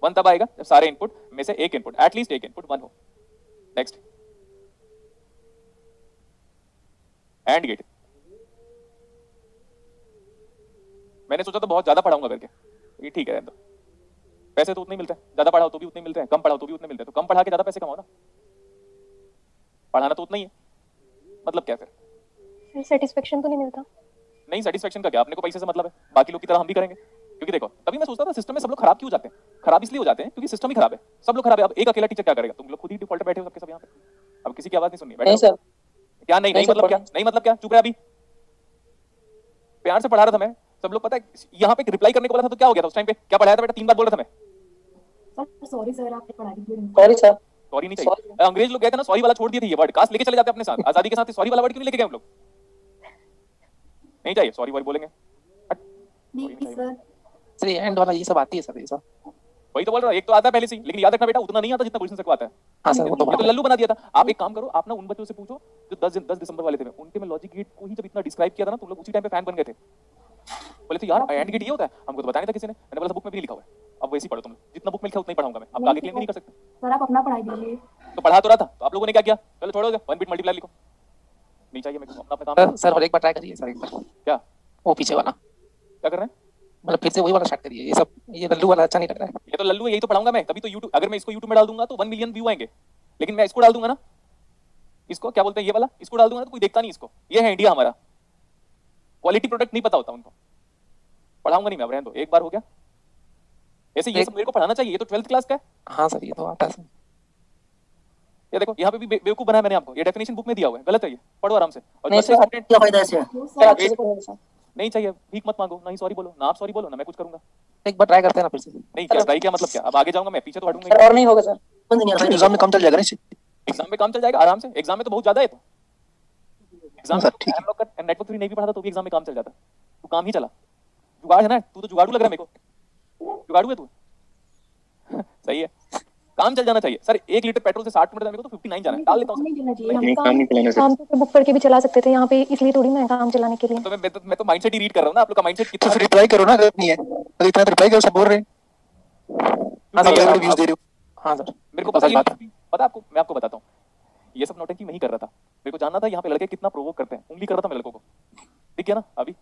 A: 1 तब आएगा जब सारे इनपुट में से एक इनपुट एटलीस्ट एक इनपुट 1 हो। Next and gate. मैंने सोचा तो बहुत ज्यादा पढ़ाऊंगा करके, ये ठीक है, रहने दो। पैसे तो उतने ही मिलते हैं, ज्यादा पढ़ाओ तो भी उतने मिलते हैं, कम पढ़ाओ तो भी उतने मिलते हैं, तो कम पढ़ा के ज्यादा पैसे कमाओ ना। पढ़ाना तो उतना ही है, मतलब क्या फिर?
B: सेटिस्फेक्शन तो नहीं मिलता।
A: नहीं, सेटिस्फेक्शन का क्या, अपने को पैसे से मतलब है, बाकी लोग की तरह हम भी करेंगे। क्योंकि देखो तभी मैं सोचता था सिस्टम में सब लोग खराब क्यों जाते हैं। खराब इसलिए हो जाते हैं क्योंकि सिस्टम ही खराब है, सब लोग खराब है। अब एक अकेला टीचर क्या करेगा? तुम लोग खुद ही डिफॉल्ट बैठे हो सबके सब यहाँ पे, अब किसी की आवाज नहीं सुननी।
C: नहीं सर,
A: क्या नहीं नहीं मतलब क्या, नहीं मतलब क्या, चुप रहे। अभी प्यार से पढ़ा रहा था मैं, सब लोग पता है यहाँ पे रिप्लाई करने को बोला था तो क्या हो गया था उस टाइम पे, क्या पढ़ाया था बेटा? 3 बार बोल रहा था मैं।
D: सॉरी सर, आपने पढ़ा दी।
C: Sorry sir.
A: सॉरी नहीं चाहिए, अंग्रेज लोग गए थे ना, सॉरी वाला छोड़ दिए थे, ये वर्ड काश लेके चले जाते अपने साथ। आजादी के साथ सॉरी वाला वर्ड क्यों नहीं लेके गए हम लोग? नहीं चाहिए, सॉरी वर्ड बोलेंगे।
C: सर ये एंड वाला ये सब आती है सर, ये सब
A: वही तो बोल रहा हूँ, एक तो आता है पहले से ही, लेकिन याद रखना बेटा उतना नहीं आता जितना गुलशन सर को आता है।
C: हाँ सर, वो तो
A: ये तो लल्लू बना दिया था। आप एक काम करो, आप ना उन बच्चों से पूछो जो 10 दिसंबर वाले थे, उनके मैं लॉजिक गेट को ही जब इतना डिस्क्राइब किया था ना, तुम लोग उसी टाइम पे फैन बन गए थे। बोले थे यार एंड गेट ये होता है, हमको तो बताया नहीं था किसी ने। मैंने बोला बुक में भी लिखा हुआ है, अब वैसे ही पढ़ो तुम लोग, जितना बुक में लिखा उतना ही पढ़ाऊंगा मैं, अब आगे क्लेम नहीं कर सकते।
D: सर आप अपना पढ़ाई दीजिए।
A: तो पढ़ा तो रहा था, तो आप लोगों ने क्या किया? चलो छोड़ोगे, 1 बिट मल्टीप्लाई लिखो। नहीं चाहिए मेरे को, अपना काम।
C: सर और एक बार ट्राई करिए सर, एक बार।
A: क्या
C: वो पीछे वाला
A: क्या कर रहे हैं?
C: मतलब फिर से वही वाला स्टार्ट करिए। ये सब ये लल्लू वाला अच्छा नहीं लग रहा है।
A: ये तो लल्लू है, यही तो पढ़ाऊंगा मैं। तभी तो YouTube, अगर मैं इसको YouTube में डाल दूंगा तो 1 मिलियन व्यू आएंगे, लेकिन मैं इसको डाल दूंगा ना, इसको क्या बोलते हैं ये वाला, इसको डाल दूंगा ना तो कोई देखता नहीं इसको। ये है इंडिया हमारा, क्वालिटी प्रोडक्ट नहीं पता होता उनको। पढ़ाऊंगा नहीं मैं, अब रहने दो, एक बार हो गया। ऐसे ये सब मेरे को पढ़ाना चाहिए, ये तो 12th क्लास का है।
C: हाँ सर, ये तो आता है सर।
A: ये देखो यहाँ पे भी बेवकूफ बनाया मैंने आपको, ये डेफिनेशन बुक में दिया हुआ है, गलत है ये, पढ़ो आराम से। और
C: नहीं सर, क्या फायदा है
A: इससे? नहीं चाहिए, भीख मत मांगो, ना ही सॉरी बोलो, ना आप सॉरी बोलो ना मैं कुछ करूंगा।
C: एक बार ट्राई करते हैं ना फिर से।
A: नहीं क्या ट्राई, क्या मतलब क्या? अब आगे जाऊंगा मैं, पीछे तो हटूंगा
C: सर। और नहीं होगा सर, एग्जाम में कम चल जाएगा।
A: एग्जाम में काम चल जाएगा आराम से, एग्जाम में तो बहुत ज्यादा है। तो एग्जाम में नेटवर्क 3 नहीं भी पढ़ा था तो भी एग्जाम में काम चल जाता। तू काम ही चला, जुगाड़ है ना, तू तो जुगाड़ू लग रहा है मेरे को, जुगाड़ू है तू। सही है, काम चल जाना चाहिए सर। 1 लीटर पेट्रोल से 60 किलोमीटर मेरे को तो 59 जाना है, डाल लेता हूँ।
B: काम तो बुक पढ़ के भी चला सकते थे यहाँ पे, इसलिए थोड़ी ना काम चलाने के लिए।
A: तो मैं तो माइंडसेट ही रीड कर रहा हूँ ना, आप लोग का माइंडसेट कितना।
C: फिर रिप्लाई करो ना, गलत नहीं है तो इतना रिप्लाई करो, सब बोल रहे हैं। हां सर, व्यूज दे रहे हो। हां सर,
A: मेरे को पता आपको, मैं आपको बताता हूँ, ये सब नौटंकी मैं ही कर रहा था। मेरे को जानना था यहाँ पे लड़के कितना प्रोवोक करते हैं, उंगली कर रहा था मैं लड़कों को, दिख गया ना अभी।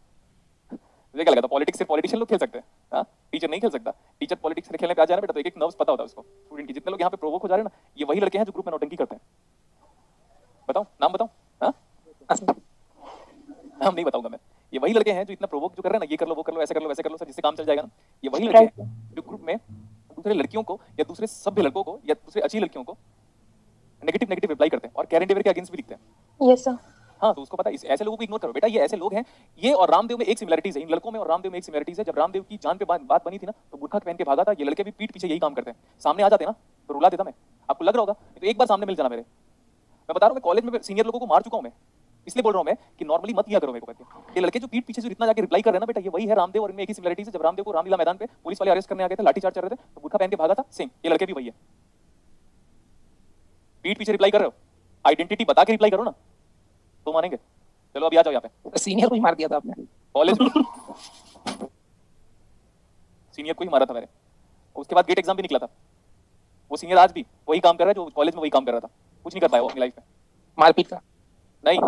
A: मुझे क्या लगा था पॉलिटिक्स से पॉलिटिशियन लोग खेल सकते हैं, हाँ टीचर नहीं खेल सकता। टीचर पॉलिटिक्स से खेलने पे आ जाए ना बेटा तो एक नर्व्स पता होता है उसको स्टूडेंट की। जितने लोग यहाँ पे प्रोवोक हो जा रहे हैं ना, ये वही लड़के हैं जो ग्रुप में नौटंकी करते हैं। बताओ नाम बताओ। हाँ नाम नहीं बताऊंगा मैं। ये वही लड़के हैं जो इतना प्रोवोक जो कर रहे हैं ना, ये कर लो वो कर लो ऐसे कर लो वैसे कर लो सर, जिससे काम चल जाएगा ना। ये वही लड़के हैं जो ग्रुप में दूसरे लड़कियों को या दूसरे सभ्य लड़कों को या दूसरे अच्छी लड़कियों को नेगेटिव रिप्लाई करते हैं और कैरेंट अफेयर के अगेंस्ट भी लिखते हैं।
B: Yes sir.
A: हाँ तो उसको पता है, ऐसे लोगों को इग्नोर करो बेटा। ये ऐसे लोग हैं, ये और रामदेव में एक सिमिलरिटीज है, इन लड़कों में और रामदेव में एक सिमिलरिटीज है। जब रामदेव की जान पे बात बनी थी ना तो बुरखा पहन के भागा था। ये लड़के भी पीठ पीछे यही काम करते हैं। सामने आ जाते ना तो रुला देता मैं, आपको लग रहा होगा। तो एक बार सामने मिल जाना मेरे, मैं बता रहा हूँ, मैं कॉलेज में सीनियर लोगों को मार चुका हूँ मैं, इसलिए बोल रहा हूँ मैं कि नॉर्मली मत किया करो मेरे को करके। ये लड़के जो पीठ पीछे जो इतना जाके रिप्लाई कर रहे हैं ना बेटा, ये वही है रामदेव और इनमें एक ही सिमिलरिटीज है। जब रामदेव को रामलीला मैदान पे पुलिस वाले अरेस्ट करने आ गए थे, लाठीचार्ज कर रहे थे तो बुरखा पहन के भागा था, सेम ये लड़के भी वही है। पीठ पीछे रिप्लाई कर रहे हो, आइडेंटिटी बता के रिप्लाई करो ना तो मानेंगे। चलो अभी आ जाओ यहाँ पे।
C: सीनियर को ही मार दिया था आपने
A: कॉलेज में। सीनियर को ही मारा था मैंने, उसके बाद गेट एग्जाम भी निकला था। वो सीनियर आज भी वही काम कर रहा है जो कॉलेज में वही काम कर रहा था, कुछ नहीं कर पाया वो अपनी लाइफ में।
C: मारपीट का
A: नहीं,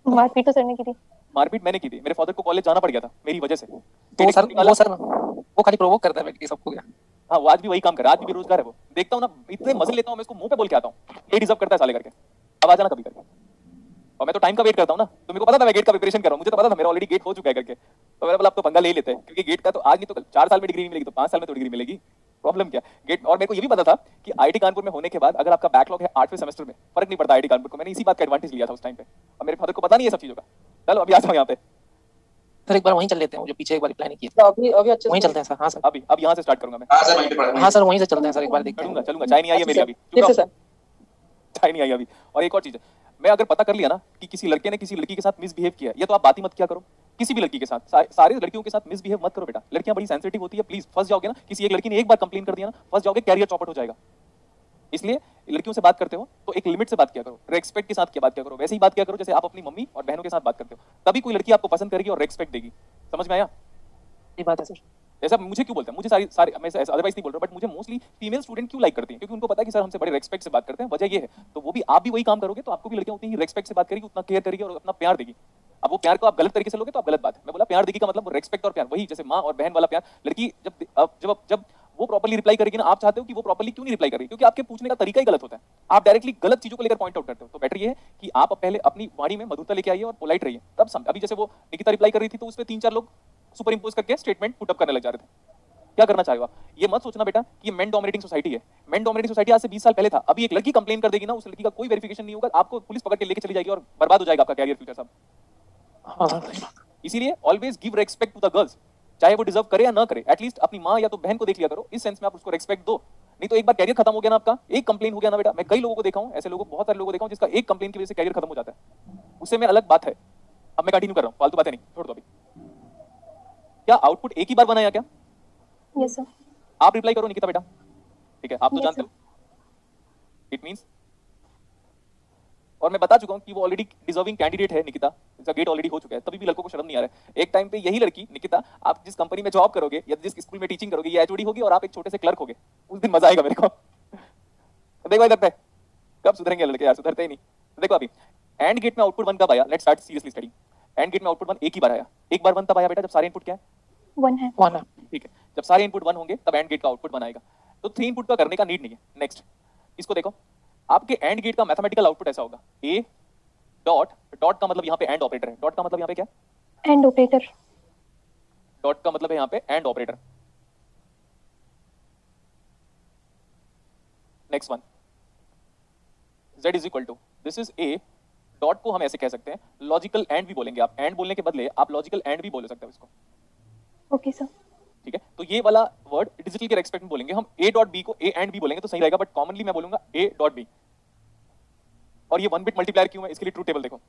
B: मारपीट तो सर ने की थी।
A: मारपीट मैंने की थी, मेरे फादर को कॉलेज जाना पड़ गया था मेरी वजह से।
C: तो सर वो खाली प्रोवोक करता है बैठ के सबको क्या।
A: हाँ वो आज भी वही काम कर रहा है, आज भी बेरोजगार है वो। देखता हूँ ना इतने मजे लेता हूँ मैं, इसको मुंह पे बोल के आता हूँ ये डिजर्व करता है साले करके। अब आ जाना कभी करके। और मैं तो टाइम का वेट करता हूँ ना, तो मेरे को पता था मैं गेट का प्रिपरेशन कर रहा हूँ, मुझे तो पता था मेरा ऑलरेडी गेट हो चुका है करके। तो मैंने बोला अब तो पंगा ले ही लेते हैं, क्योंकि गेट का तो आज नहीं तो कल 4 साल में डिग्री नहीं मिलेगी तो 5 साल में तो डिग्री मिलेगी। प्रॉब्लम क्या गेट। और मेरे को ये भी पता था कि आईटी कानपुर में होने के बाद अगर आपका बैकलॉग है 8वें सेमेस्टर में, फर्क नहीं पड़ता आईटी कानपुर को। मैंने इसी बात का एडवांटेज लिया था उस टाइम पे, और मेरे फादर को पता नहीं है सब चीजों का। चलो अभी आ जाओ यहाँ पे
C: सर, एक बार वहीं चल लेते हैं, जो पीछे एक बार रिप्लाई नहीं किया। अभी अच्छे वहीं चलते हैं सर। हाँ सर,
A: अभी अब यहाँ से स्टार्ट करूंगा मैं।
C: हाँ सर, वहीं से चलते हैं सर, एक बार देखते हैं।
A: चलूंगा चाय नहीं आई है मेरी अभी,
C: सर
A: चाय नहीं आई अभी। और एक और चीज है, मैं अगर पता कर लिया ना कि किसी लड़के ने किसी लड़की के साथ मिसबिहेव किया, या तो आप बात ही मत किया करो किसी भी लड़की के साथ, सारे लड़कियों के साथ मिसबिहेव मत करो बेटा। लड़कियां बड़ी सेंसिटिव होती है, प्लीज फंस जाओगे ना, किसी एक लड़की ने एक बार कंप्लेन कर दिया ना, फंस जाओगे, कैरियर चौपट हो जाएगा। इसलिए लड़कियों से बात करते हो तो एक लिमिट से बात किया करो, रेस्पेक्ट के साथ क्या बात किया करो, वैसे ही बात किया करो जैसे आप अपनी मम्मी और बहनों के साथ बात करते हो, तभी कोई लड़की आपको पसंद करेगी और रेस्पेक्ट देगी। समझ में आया?
C: ये बात है सर।
A: ऐसा मुझे क्यों बोलते हैं, मुझे सारे मैं अदरवाइज नहीं बोल रहा, बट मुझे मोस्टली फीमेल स्टूडेंट क्यों लाइक करती हैं, क्योंकि उनको पता है कि सर हमसे बड़े रेस्पेक्ट से बात करते हैं, वजह ये है। तो वो भी आप भी वही काम करोगे तो आपको भी लड़कियां उतनी ही रेस्पेक्ट से बात करेगी, उतना केयर करेगी और अपना प्यार देगी। अब वो प्यार को आप गलत तरीके से लोगे तो आप गलत बात है। मैं बोला प्यार देगी का मतलब रेस्पेक्ट और प्यार, वही जैसे माँ और बहन वाला प्यार। लड़की जब वो प्रॉपर्ली रिप्लाई करेगी ना, आप चाहते हो कि वो प्रॉपर्ली क्यों नहीं रिप्लाई करेगी, क्योंकि आपके पूछने का तरीका ही गलत होता है, आप डायरेक्टली गलत चीजों को लेकर पॉइंट आउट करते हो। तो बेटर ये है कि आप पहले अपनी वाणी में मधुरता लेके आइए और पोलाइट रहिए, तब अभी जैसे वो निकिता रिप्लाई कर रही थी तो उसपे 3-4 लोग सुपर इंपोज करके स्टेटमेंट पुट अप करने लग जा रहे थे। क्या करना चाहेगा? ये मत सोचना बेटा कि ये मेन डोमिनेटिंग सोसाइटी है। मेन डोमिनेटिंग सोसाइटी आज से 20 साल पहले था। अभी एक लड़की कंप्लेन कर देगी ना, उस लड़की का कोई वेरिफिकेशन नहीं होगा, आपको पुलिस पकड़ के लेके चली जाएगी और बर्बाद हो जाएगा आपका कैरियर, फ्यूचर सब। इसीलिए always give respect to the girls, चाहे वो डिजर्व करे या ना करे, एटलीस्ट अपनी माँ या तो बहन को देख लिया करो, इस सेंस में आप उसको रेस्पेक्ट दो। नहीं तो एक बार कैरियर खत्म हो गया ना आपका, एक कंप्लेन हो गया ना बेटा, मैं कई लोगों को देखा हूं, ऐसे लोगों, बहुत सारे लोगों को देखा हूं जिसका एक कंप्लेन की वजह से कैरियर खत्म हो जाता है। उससे मैं अलग बात है, अब मैं कंटिन्यू कर रहा हूं, फालतू बातें नहीं, छोड़ दो अभी। क्या आउटपुट एक ही बार बनाया क्या?
B: Yes sir.
A: आप रिप्लाई करो निकिता बेटा, ठीक है, आप तो
B: Yes,
A: जानते हो इट मींस, और मैं बता चुका हूं कि वो ऑलरेडी डिजर्विंग कैंडिडेट है निकिता, इसका गेट ऑलरेडी हो चुका है, तभी भी लड़कों को शर्म नहीं आ रहा है। एक टाइम पे यही लड़की निकिता, आप जिस कंपनी में जॉब करोगे या जिस स्कूल में टीचिंग करोगे, ये एचओडी होगी और आप एक छोटे से क्लर्क होगे, उस दिन मजा आएगा मेरे को। देखो इधर पे कब सुधरेंगे लड़के यार, सुधरते ही नहीं। तो देखो अभी एंड गेट में आउटपुट 1 कब आया, let's start seriously study. And gate में आउटपुट 1 एक ही बार आया। एक बार 1 तब आया बेटा जब सारे इनपुट क्या है?
B: 1 है।
C: 1 है।
A: ठीक है, जब सारे इनपुट 1 होंगे तब एंड गेट का आउटपुट 1 आएगा। तो 3 इनपुट का करने का नीड नहीं है। नेक्स्ट इसको देखो, आपके एंड गेट का मैथमेटिकल आउटपुट ऐसा होगा, ए डॉट, डॉट का मतलब यहाँ पे एंड ऑपरेटर है, डॉट का मतलब यहाँ पे क्या?
B: And operator.
A: डॉट का मतलब है यहाँ पे and operator. Next one, z is equal to, this is A, dot को हम ऐसे कह सकते हैं लॉजिकल एंड भी बोलेंगे, आप एंड बोलने के बदले आप लॉजिकल एंड भी बोल सकते हो इसको।
B: Okay sir.
A: ठीक है, तो ये वाला वर्ड डिजिटल के रेस्पेक्ट में बोलेंगे हम, ए डॉट बी को ए एंड बी बोलेंगे तो सही रहेगा, बट कॉमनली मैं बोलूंगा ए डॉट बी। और ये 1 बिट मल्टीप्लायर क्यों है, इसके लिए ट्रूथ टेबल देखो,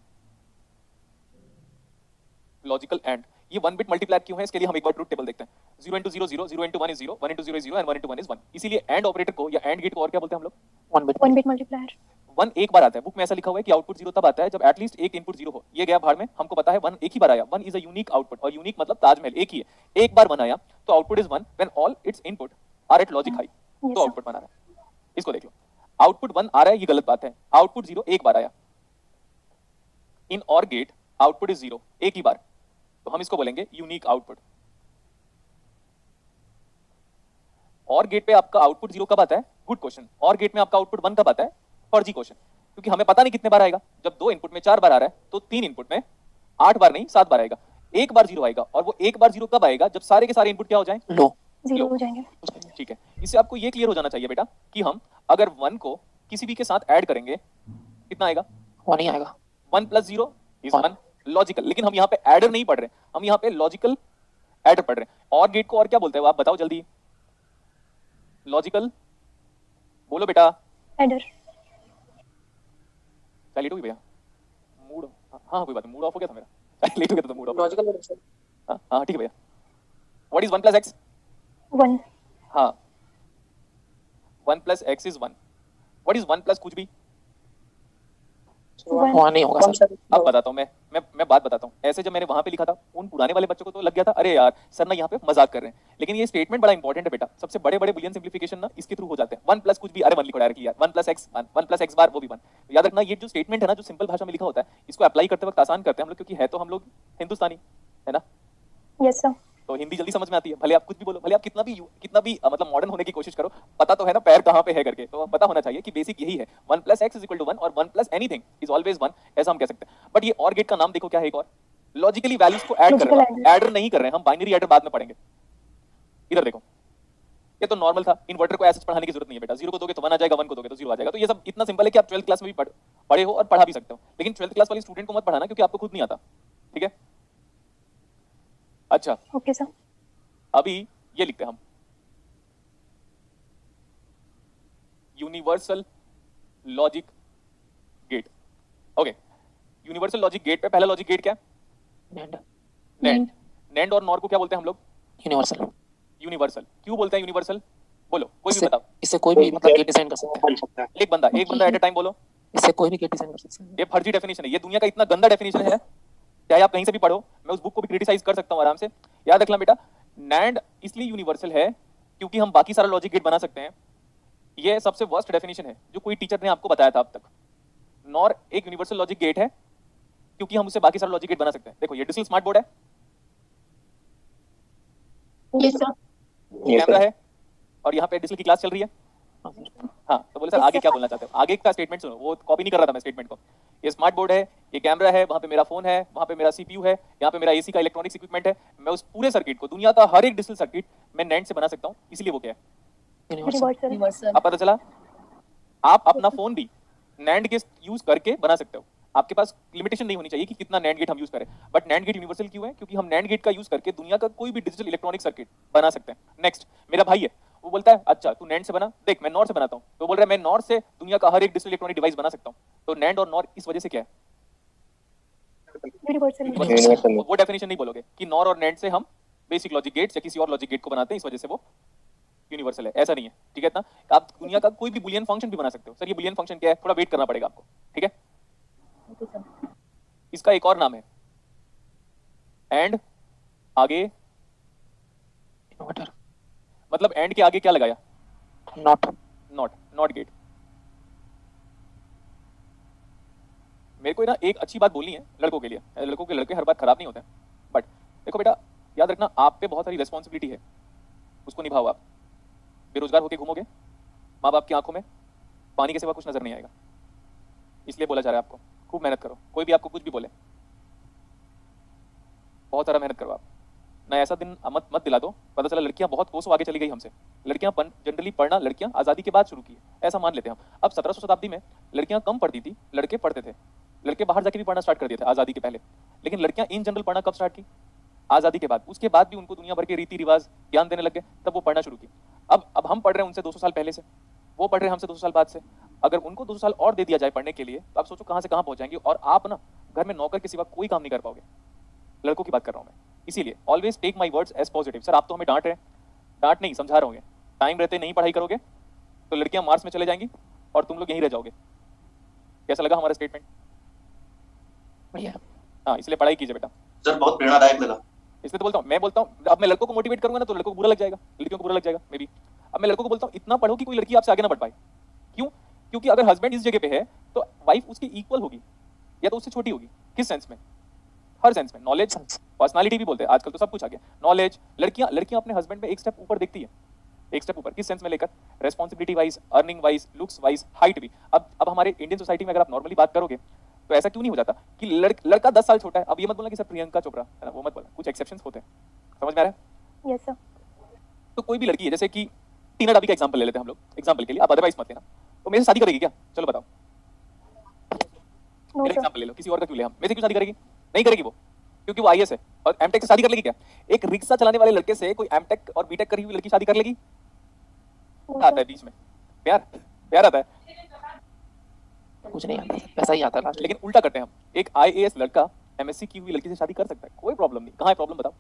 A: लॉजिकल एंड, ये 1 बिट मल्टीप्लायर क्यों है, इसके लिए हम एक बार ट्रूथ टेबल देखते हैं। 0 into 0 0, 0 into 1 is 0, 1 into 0 is 0 and 1 into 1 is 1। इसीलिए एंड ऑपरेटर को या एंड गेट को और क्या बोलते हैं हम लोग?
B: 1 बिट मल्टीप्लायर।
A: 1 एक बार आता है, बुक में ऐसा लिखा हुआ है कि आउटपुट 0 तब आता है जब एटलीस्ट एक इनपुट 0 हो। ये गया भाड़ में, हमको पता है 1 एक ही बार आया। 1 इज अ यूनिक आउटपुट, और यूनिक मतलब ताजमहल एक ही है, एक बार बनाया तो output is 1 when all its input are at logic high,
B: Yes,
A: तो
B: sir.
A: आउटपुट बना रहा है। इसको देख लो, आउटपुट 1 आ रहा है, ये गलत बात है, आउटपुट 0 एक बार आया। इन और गेट आउटपुट इज 0 एक ही बार, तो हम इसको बोलेंगे यूनिक आउटपुट। और गेट पे आपका आउटपुट 0 कब आता है? Good question. और गेट में आपका आउटपुट 1 कब आता है? फर्जी क्वेश्चन, क्योंकि हमें पता नहीं कितने बार आएगा। जब 2 इनपुट में 4 बार आ रहा है तो 3 इनपुट में 8 बार नहीं 7 बार आएगा। एक बार 0 आएगा, और वो एक बार 0 कब आएगा? जब सारे के सारे इनपुट क्या हो जाएं?
C: लो।
B: 0 हो जाएंगे।
A: ठीक है, इससे आपको ये क्लियर हो जाना चाहिए बेटा कि हम अगर 1 को किसी भी के साथ ऐड करेंगे कितना आएगा?
C: 1 ही आएगा।
A: 1 + 0 इज
C: One.
A: 1, लॉजिकल। लेकिन हम यहाँ पे एडर नहीं पढ़ रहे, हम यहाँ पे लॉजिकल एडर पढ़ रहे हैं। और गेट को और क्या बोलते हैं आप बताओ जल्दी? लॉजिकल बोलो बेटा।
B: एडर।
A: साइलेंट हो गई भैया, मूड, हाँ कोई बात नहीं, मूड ऑफ हो गया था मेरा, साइलेंट हो गया था मूड ऑफ।
C: Logical sir.
A: हाँ ठीक है भैया। What is 1 + x?
B: 1।
A: हाँ 1 + x इज 1। व्हाट इज 1 + कुछ भी?
C: 1 नहीं होगा सर।
A: अब बताता हूँ मैं बात बताता हूँ। ऐसे जब मैंने वहां पे लिखा था, उन पुराने वाले बच्चों को तो लग गया था अरे यार सर ना यहाँ पे मजाक कर रहे हैं, लेकिन ये स्टेटमेंट बड़ा इंपॉर्टेंट है बेटा। सबसे बड़े बड़े बुलियन सिंप्लीफिकेशन ना इसके थ्रू हो जाते हैं। 1 + कुछ भी, अरे 1 लिखो डायरेक्टली यार, 1 + x 1, 1 + x बार वो भी 1। याद रखना ये जो स्टेटमेंट है ना, जो सिंपल भाषा में लिखा होता है, इसको अप्लाई करते वक्त आसान करते हैं हम लोग, क्योंकि है तो हम लोग हिंदुस्तानी है ना,
B: यस सर।
A: तो हिंदी जल्दी समझ में आती है। भले आप कुछ भी बोलो, भले आप कितना भी मतलब मॉडर्न होने की कोशिश करो, पता तो है ना पैर कहाँ पे है करके, तो पता होना चाहिए कि बेसिक यही है। 1 + x = 1 और 1 + एनीथिंग इज ऑलवेज 1, ऐसा हम कह सकते हैं। बट ये और गेट का नाम देखो क्या है, एक और लॉजिकली वैल्यूज को ऐड कर रहे हैं, एडर नहीं कर रहे हैं हम, बाइनरी एडर बाद में पढ़ेंगे। इधर देखो, ये तो नॉर्मल था, इन्वर्टर को ऐसे पढ़ाने की जरूरत नहीं है बेटा। 0 को दोगे तो 1 आ जाएगा, 1 को दोगे तो 0 आ जाएगा। तो ये सब इतना सिंपल है कि आप 12th क्लास में भी पढ़े हो और पढ़ा भी सकते हो, लेकिन 12th क्लास वाली स्टूडेंट को मत पढ़ाना क्योंकि आपको खुद नहीं आता। ठीक है, अच्छा
B: ओके सर।
A: अभी ये लिखते हैं हम, universal logic gate. Okay, universal logic gate पे पहला लॉजिक गेट क्या है?
C: NAND
A: NAND. नैंड और नॉर को क्या बोलते हैं हम लोग?
C: यूनिवर्सल।
A: यूनिवर्सल। क्यों बोलते हैं यूनिवर्सल? बोलो, कोई भी
C: इससे
A: बताओ।
C: इससे कोई भी मतलब गेट डिजाइन कर सकता है।
A: एक बंदा एट ए टाइम बोलो।
C: इससे कोई भी गेट डिजाइन कर सकता है।
A: ये फर्जी डेफिनेशन है, ये दुनिया का इतना गंदा डेफिनेशन है, चाहे आप कहीं से भी पढ़ो, मैं उस बुक को भी क्रिटिसाइज कर सकता हूँ आराम से। याद रखना बेटा, नैंड इसलिए यूनिवर्सल है क्योंकि हम बाकी सारा लॉजिक गेट बना सकते हैं। ये सबसे वर्स्ट डेफिनेशन है जो कोई टीचर ने आपको बताया था अब तक। नॉर एक यूनिवर्सल लॉजिक गेट है क्योंकि हम उससे बाकी सारा लॉजिक गेट बना सकते हैं। देखो, ये डिजिटल स्मार्ट बोर्ड है,
B: यस सर।
A: कैमरा है, और यहाँ पे डिजिटल की क्लास चल रही है। हाँ, तो बोले सर आगे क्या बोलना चाहते हो? आगे का स्टेटमेंट सुनो, वो कॉपी नहीं कर रहा था मैं स्टेटमेंट को। ये स्मार्ट बोर्ड है, ये कैमरा है, वहाँ पे मेरा फोन है, वहाँ पे मेरा सीपीयू है, यहाँ पे मेरा एसी का इलेक्ट्रॉनिक्स इक्विपमेंट है। मैं उस पूरे सर्किट को, दुनिया का हर एक डिजिटल सर्किट मैं नैंड से बना सकता हूँ, इसीलिए वो क्या है?
B: यूनिवर्सल।
A: अब पता चला, आप अपना फोन भी नैंड गेट यूज करके बना सकते हो। आपके पास लिमिटेशन नहीं होनी चाहिए कि कितना नैंड गेट हम यूज करें। बट नैंड गेट यूनिवर्सल क्यों है? क्योंकि हम नैंड गेट का यूज करके दुनिया का कोई भी डिजिटल इलेक्ट्रॉनिक सर्किट बना सकते हैं। नेक्स्ट, मेरा भाई है, वो बोलता है अच्छा तू नैंड से बना, देख मैं नॉर से बनाता हूँ, तो बोल रहा है मैं नॉर से दुनिया का हर एक डिजिटल इलेक्ट्रॉनिक डिवाइस बना सकता हूँ। तो नैंड और नॉर इस वजह से क्या है?
B: यूनिवर्सल।
A: वो डेफिनेशन नहीं बोलोगे कि नॉर और नैंड से हम बेसिक लॉजिक गेट्स या किसी और लॉजिक गेट को बनाते हैं, इस वजह से वो यूनिवर्सल है, ऐसा नहीं है। ठीक है इतना? आप दुनिया का कोई भी बुलियन फंक्शन भी बना सकते हो। सर ये बुलियन फंक्शन क्या है? थोड़ा वेट करना पड़ेगा आपको, ठीक है? इसका एक और नाम है एंड, आगे
C: इन्वर्टर।
A: मतलब एंड के आगे क्या लगाया?
C: नॉट।
A: Not gate. मेरे को ना एक अच्छी बात बोलनी है लड़कों के लिए। लड़कों के लड़के हर बात खराब नहीं होते हैं, बट देखो बेटा, याद रखना आप पे बहुत सारी रिस्पॉन्सिबिलिटी है, उसको निभाओ। आप बेरोजगार होके घूमोगे, माँ बाप की आंखों में पानी के सिवा कुछ नजर नहीं आएगा, इसलिए बोला जा रहा है आपको खूब मेहनत करो। कोई भी आपको कुछ भी बोले, बहुत सारा मेहनत करो आप ना। ऐसा दिन मत दिला दो पता चला लड़कियां बहुत कोसों आगे चली गई हमसे। लड़कियां जनरली पढ़ना लड़कियां आजादी के बाद शुरू की है, ऐसा मान लेते हैं हम। अब 1700 शताब्दी में लड़कियां कम पढ़ती थी, लड़के पढ़ते थे। लड़के बाहर जाके भी पढ़ना स्टार्ट कर दिए थे आजादी के पहले, लेकिन लड़कियां इन जनरल पढ़ना कब स्टार्ट की? आजादी के बाद। उसके बाद भी उनको दुनिया भर के रीति रिवाज ज्ञान देने लगे, तब वो पढ़ना शुरू की। अब हम पढ़ रहे हैं उनसे 200 साल पहले से, वो पढ़ रहे हैं हमसे 200 साल बाद से। अगर उनको 200 साल और दे दिया जाए पढ़ने के लिए, तो आप सोचो कहां से कहां पहुंच जाएंगे। और आप ना घर में नौकर के सिवा कोई काम नहीं कर पाओगे। लड़कों की बात कर रहा हूं मैं, इसीलिए always take my words as positive. Sir आप तो हमें डांट रहे हैं, डांट नहीं समझा रहे होंगे। टाइम रहते नहीं पढ़ाई करोगे तो लड़कियां मार्स में चले जाएंगी और तुम लोग यहीं रह जाओगे। कैसा लगा हमारा स्टेटमेंट?
C: बढ़िया।
A: हाँ, इसलिए पढ़ाई कीजिए बेटा।
E: सर बहुत प्रेरणादायक लगा।
A: इसलिए तो बोलता हूँ, मैं बोलता हूँ अब मैं लड़कों को मोटिवेट करूंगा ना तो लड़कों को बुरा लग जाएगा, लड़कियों को बुरा लग जाएगा मे बी। अब मैं लड़कों को बोलता हूँ इतना पढ़ो कि कोई लड़की आपसे आगे ना बढ़ पाए। क्यों? क्योंकि अगर हस्बैंड इस जगह पे है तो वाइफ उसकी इक्वल होगी या तो उससे छोटी होगी। किस सेंस में? हर सेंस में। नॉलेज, पर्सनालिटी भी बोलते हैं आजकल तो सब कुछ आ गया। नॉलेज, लड़कियां अपने हस्बैंड में एक स्टेप ऊपर देखती है, एक स्टेप ऊपर। किस सेंस में लेकर? Responsibility wise, earning wise, looks wise, height भी। अब हमारे इंडियन सोसाइटी में अगर आप नॉर्मली बात करोगे तो ऐसा क्यों नहीं हो जाता कि लड़का 10 साल छोटा है। अब ये मत बोलना कि सर प्रियंका चोपड़ा है ना, वो मत बोलना, कुछ एक्सेप्शंस होते हैं। समझ में आ रहा है?
B: Yes sir.
A: तो कोई भी लड़की है, जैसे कि टीना डाबी का एग्जांपल ले लेते हैं हम लोग एग्जांपल के लिए, आप अदरवाइज मत लेना। तो मेरे से शादी करेगी क्या? चलो बताओ,
B: नो
A: मेरा
B: सर।
A: एग्जांपल ले लो, किसी और का क्यों ले हम? मेरे से क्यों शादी करेगी? नहीं करेगी वो, क्योंकि वो आईएएस है। और एमटेक से शादी कर लेगी क्या? एक रिक्शा चलाने वाले लड़के से कोई एमटेक और बीटेक करी हुई लड़की शादी कर लेगी? आता है बीच में प्यार, प्यार आता है,
C: कुछ नहीं आता, पैसा ही आता है लास्ट।
A: लेकिन उल्टा करते हैं हम। एक आईएएस लड़का एमएससी की हुई लड़की से शादी कर सकता है, कोई प्रॉब्लम नहीं। कहाँ है प्रॉब्लम बताओ?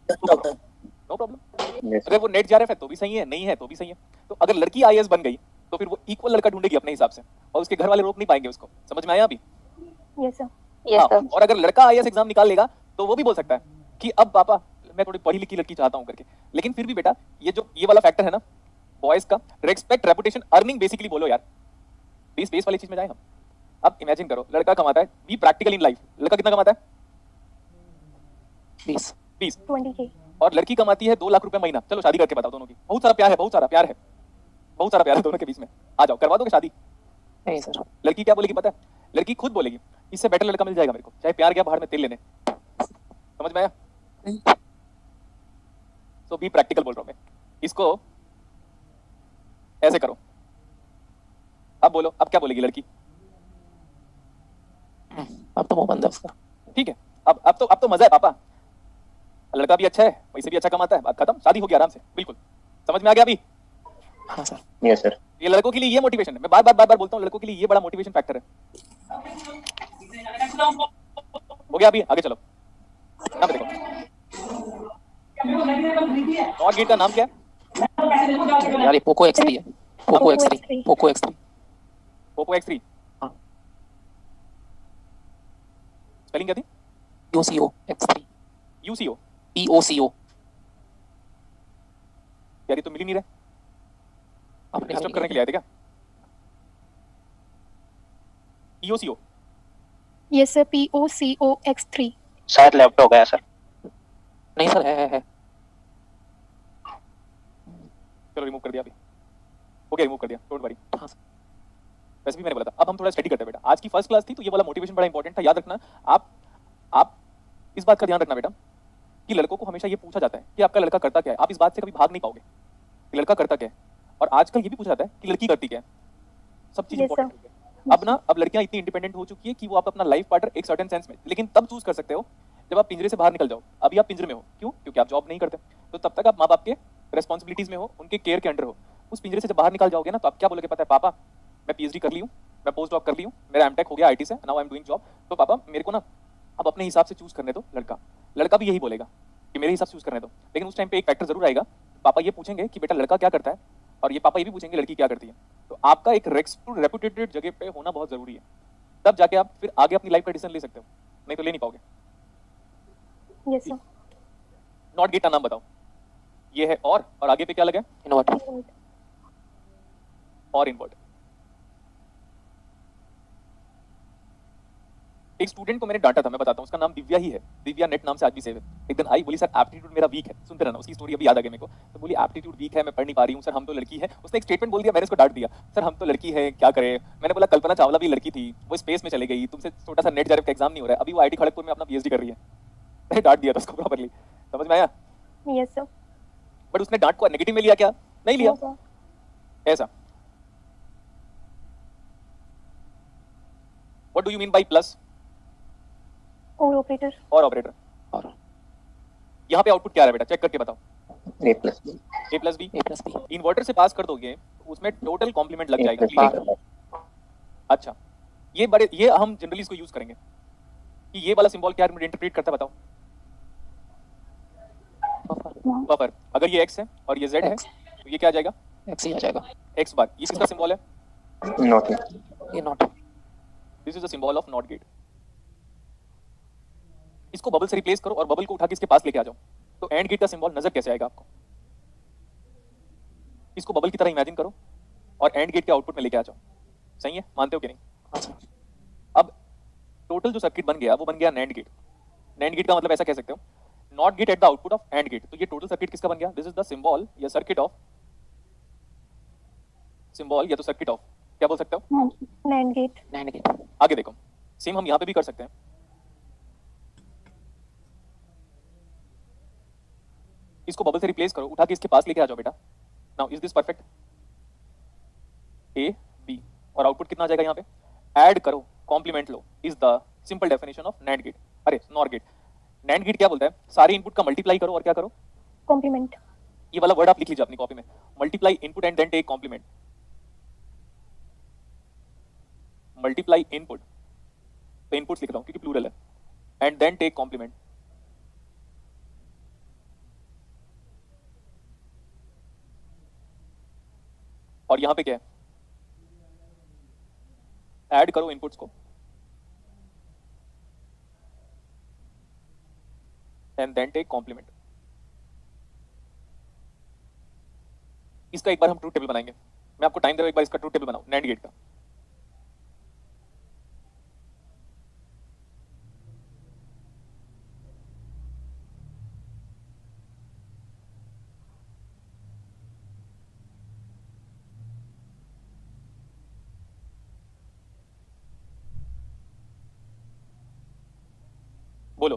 A: No problem. अगर वो नेट JRF है तो भी सही है, नहीं है तो भी सही है। तो अगर लड़की आईएएस बन गई तो फिर वो इक्वल लड़का ढूंढेगी अपने हिसाब से, और उसके घर वाले रोक नहीं पाएंगे उसको। समझ में आया अभी?
B: Yes sir.
A: हाँ, और अगर लड़का आईएएस एग्जाम निकाल लेगा तो वो भी बोल सकता है कि अब पापा मैं थोड़ी पढ़ी लिखी लड़की चाहता हूँ करके। लेकिन फिर भी बेटा ये वाला फैक्टर है ना बॉयज का, रेस्पेक्ट, रेपुटेशन, अर्निंग, बेसिकली बोलो यार, बेस वाली चीज में जाए हम। अब इमेजिन करो लड़का कमाता है, बी प्रैक्टिकल इन लाइफ, लड़का कितना कमाता है?
C: 20।
B: 20K।
A: और लड़की कमाती है 2 लाख रुपए महीना। चलो शादी करके बताओ दोनों की। बहुत सारा प्यार है, बहुत सारा प्यार है, बहुत सारा प्यार है दोनों के बीच में। आ जाओ, करवा दोगे शादी?
C: नहीं सर।
A: लड़की क्या बोलेगी पता है? लड़की खुद बोलेगी इससे बेटर लड़का मिल जाएगा मेरे को, चाहे प्यार गया बाहर में तेल लेने। समझ में आया? सो बी प्रैक्टिकल बोल रहा हूं मैं। इसको ऐसे करो। अब बोलो, अब क्या बोलेगी लड़की?
C: अब तो वो बंद है उसका।
A: ठीक है, अब तो मजा है पापा, लड़का भी अच्छा है, वैसे भी अच्छा कमाता है, बात खत्म, शादी हो गई आराम से। बिल्कुल समझ में आ गया अभी?
C: हाँ सर।
E: Yes sir.
A: ये लड़कों के लिए ये मोटिवेशन है, मैं बार बार बोलता हूँ, लड़कों के लिए ये बड़ा मोटिवेशन फैक्टर है। हो गया, अभी आगे चलो। यहाँ पे देखो, नॉट गेट का नाम क्या है
C: यार? ये पोको X3 है, Poco X3, Poco X3,
A: Poco X3।
C: हाँ।
A: स्पेलिंग क्या थी?
C: UCO X3,
A: UCO
C: POCO।
A: यार ये तो मिल ही नहीं रहा,
C: आपने
A: डिस्टर्ब करने के लिए आए थे क्या? POCO
B: yes sir, POCO X3।
E: शायद लैपटॉप गया सर।
C: नहीं सर, है।
A: चलो रिमूव कर दिया, अभी हो गया, रिमूव कर दिया, डोंट वरी।
C: हाँ सर।
A: वैसे भी मैंने बोला था, अब हम थोड़ा स्टडी करते हैं बेटा। आज की फर्स्ट क्लास थी तो ये वाला मोटिवेशन बड़ा इंपॉर्टेंट था, याद रखना। आप इस बात का ध्यान रखना बेटा कि लड़कों को हमेशा ये पूछा जाता है कि आपका लड़का करता क्या है। आप इस बात से कभी भाग नहीं पाओगे कि लड़का करता क्या है। और आजकल ये भी पूछा जाता है कि लड़की करती क्या है। सब चीज
B: Yes,
A: इंपॉर्टेंट हो गया अब लड़कियां इतनी इंडिपेंडेंट हो चुकी है कि वो आप अपना लाइफ पार्टनर एक सर्टेन सेंस में लेकिन तब चूज कर सकते हो जब आप पिंजरे से बाहर निकल जाओ। अभी आप पिंजरे में हो, क्यों? क्योंकि आप जॉब नहीं करते, तो तब तक आप माँ बाप के रेस्पॉन्सिबिलिटीज में हो, उनके केयर के अंडर हो। उस पिंजरे से जब बाहर निकल जाओगे ना, तो आप क्या बोलोगे पता है? पापा मैं PhD कर ली हूँ, मैं पोस्ट डॉक कर ली हूँ, मेरा M.Tech हो गया IT से, now I am doing job. तो पापा मेरे को ना अब अपने हिसाब से चूज करने दो। लड़का भी यही बोलेगा कि मेरे हिसाब से चूज करने दो। लेकिन उस टाइम पे एक फैक्टर जरूर आएगा, पापा ये पूछेंगे कि बेटा लड़का क्या करता है, और ये पापा ये भी पूछेंगे लड़की क्या करती है। तो आपका एक रेपुटेटेड जगह पे होना बहुत जरूरी है, तब जाके आप फिर आगे अपनी लाइफ का डिसीजन ले सकते हो, नहीं तो ले नहीं पाओगे।
B: Yes sir.
A: नॉट गेट का नाम बताओ। ये है और आगे पे क्या लगा?
C: इन्वर्टर,
A: और इन्वर्ट। एक स्टूडेंट को मैंने डांटा था, मैं बताता हूँ, उसका नाम दिव्या ही है, दिव्या नेट नाम से आज भी सेव है। एक दिन आई, बोली सर एप्टीट्यूड मेरा वीक है। सुनते रहना, उसकी स्टोरी अभी याद आ गई मेरे को। तो बोली एप्टीट्यूड वीक है, मैं पढ़ नहीं पा रही हूँ सर, हम तो लड़की है। उसने एक स्टेटमेंट बोल दिया, मैंने उसको डांट दिया, सर हम तो लड़की है क्या करें। मैंने बोला कल्पना चावला भी लड़की थी, वो स्पेस में चली गई, तुमसे छोटा सा नेट जेआरएफ का एग्जाम नहीं हो रहा है, अभी वो IIT खड़गपुर में अपना PhD कर रही है। मैंने डांट दिया था उसको प्रॉपर्ली, समझ में आया?
B: Yes sir.
A: बट उसने डांट को नेगेटिव में लिया क्या? नहीं लिया ऐसा। What do you mean bye plus
B: और ऑपरेटर।
A: और ऑपरेटर?
C: और
A: यहाँ पे आउटपुट क्या है बेटा, चेक करके बताओ।
E: A plus B.
A: A plus B inverter से पास कर दोगे तो उसमें टोटल कॉम्प्लीमेंट लग जाएगा। अच्छा, ये हम जनरली इसको यूज करेंगे कि ये वाला सिंबल क्या इंटरप्रेट करता है बताओ? बफर। अगर ये x है और ये z है तो ये क्या आ जाएगा?
C: X ही आ जाएगा।
A: x बार। ये किसका सिंबल है?
E: नॉट।
C: ये not,
A: this is the symbol of not gate. इसको बबल से रिप्लेस करो और बबल को उठा के इसके पास लेके आ जाओ, तो एंड गेट का सिंबल नजर कैसे आएगा आपको? इसको बबल की तरह इमेजिन करो और एंड गेट के आउटपुट में लेके आ जाओ। सही है, मानते हो कि नहीं?
C: अच्छा।
A: अब टोटल जो सर्किट बन गया वो बन गया नैंड गेट। नैंड गेट का मतलब ऐसा कह सकते हो, not gate at the output of and gate. तो ये टोटल सर्किट किसका बन गया? दिस इज द सिंबल या सर्किट ऑफ, सिंबल या तो सर्किट ऑफ, क्या बोल सकते हो?
B: NAND gate.
C: NAND gate.
A: आगे देखो, सेम हम यहां पे भी कर सकते हैं। इसको बबल से रिप्लेस करो, उठा के इसके पास लेके आ जाओ बेटा। Now is this perfect? A B और आउटपुट कितना आ जाएगा यहाँ पे? ऐड करो, कॉम्प्लीमेंट लो, is the simple definition of NAND gate. अरे नॉर गेट। नैंड गेट क्या बोलता है? सारे इनपुट का मल्टीप्लाई करो और क्या करो?
B: कॉम्प्लीमेंट।
A: ये वाला वर्ड आप लिख लीजिए अपनी कॉपी में, multiply input and then take complement. Multiply input, तो इनपुट्स लिख रहा हूं क्योंकि प्लूरल है, एंड देन टेक कॉम्प्लीमेंट। और यहां पे क्या है? ऐड करो इनपुट्स को एंड देन टेक कॉम्प्लीमेंट। इसका एक बार हम ट्रूथ टेबल बनाएंगे, मैं आपको टाइम दे रहा हूं, एक बार इसका ट्रूथ टेबल बनाओ नैंड गेट का। बोलो।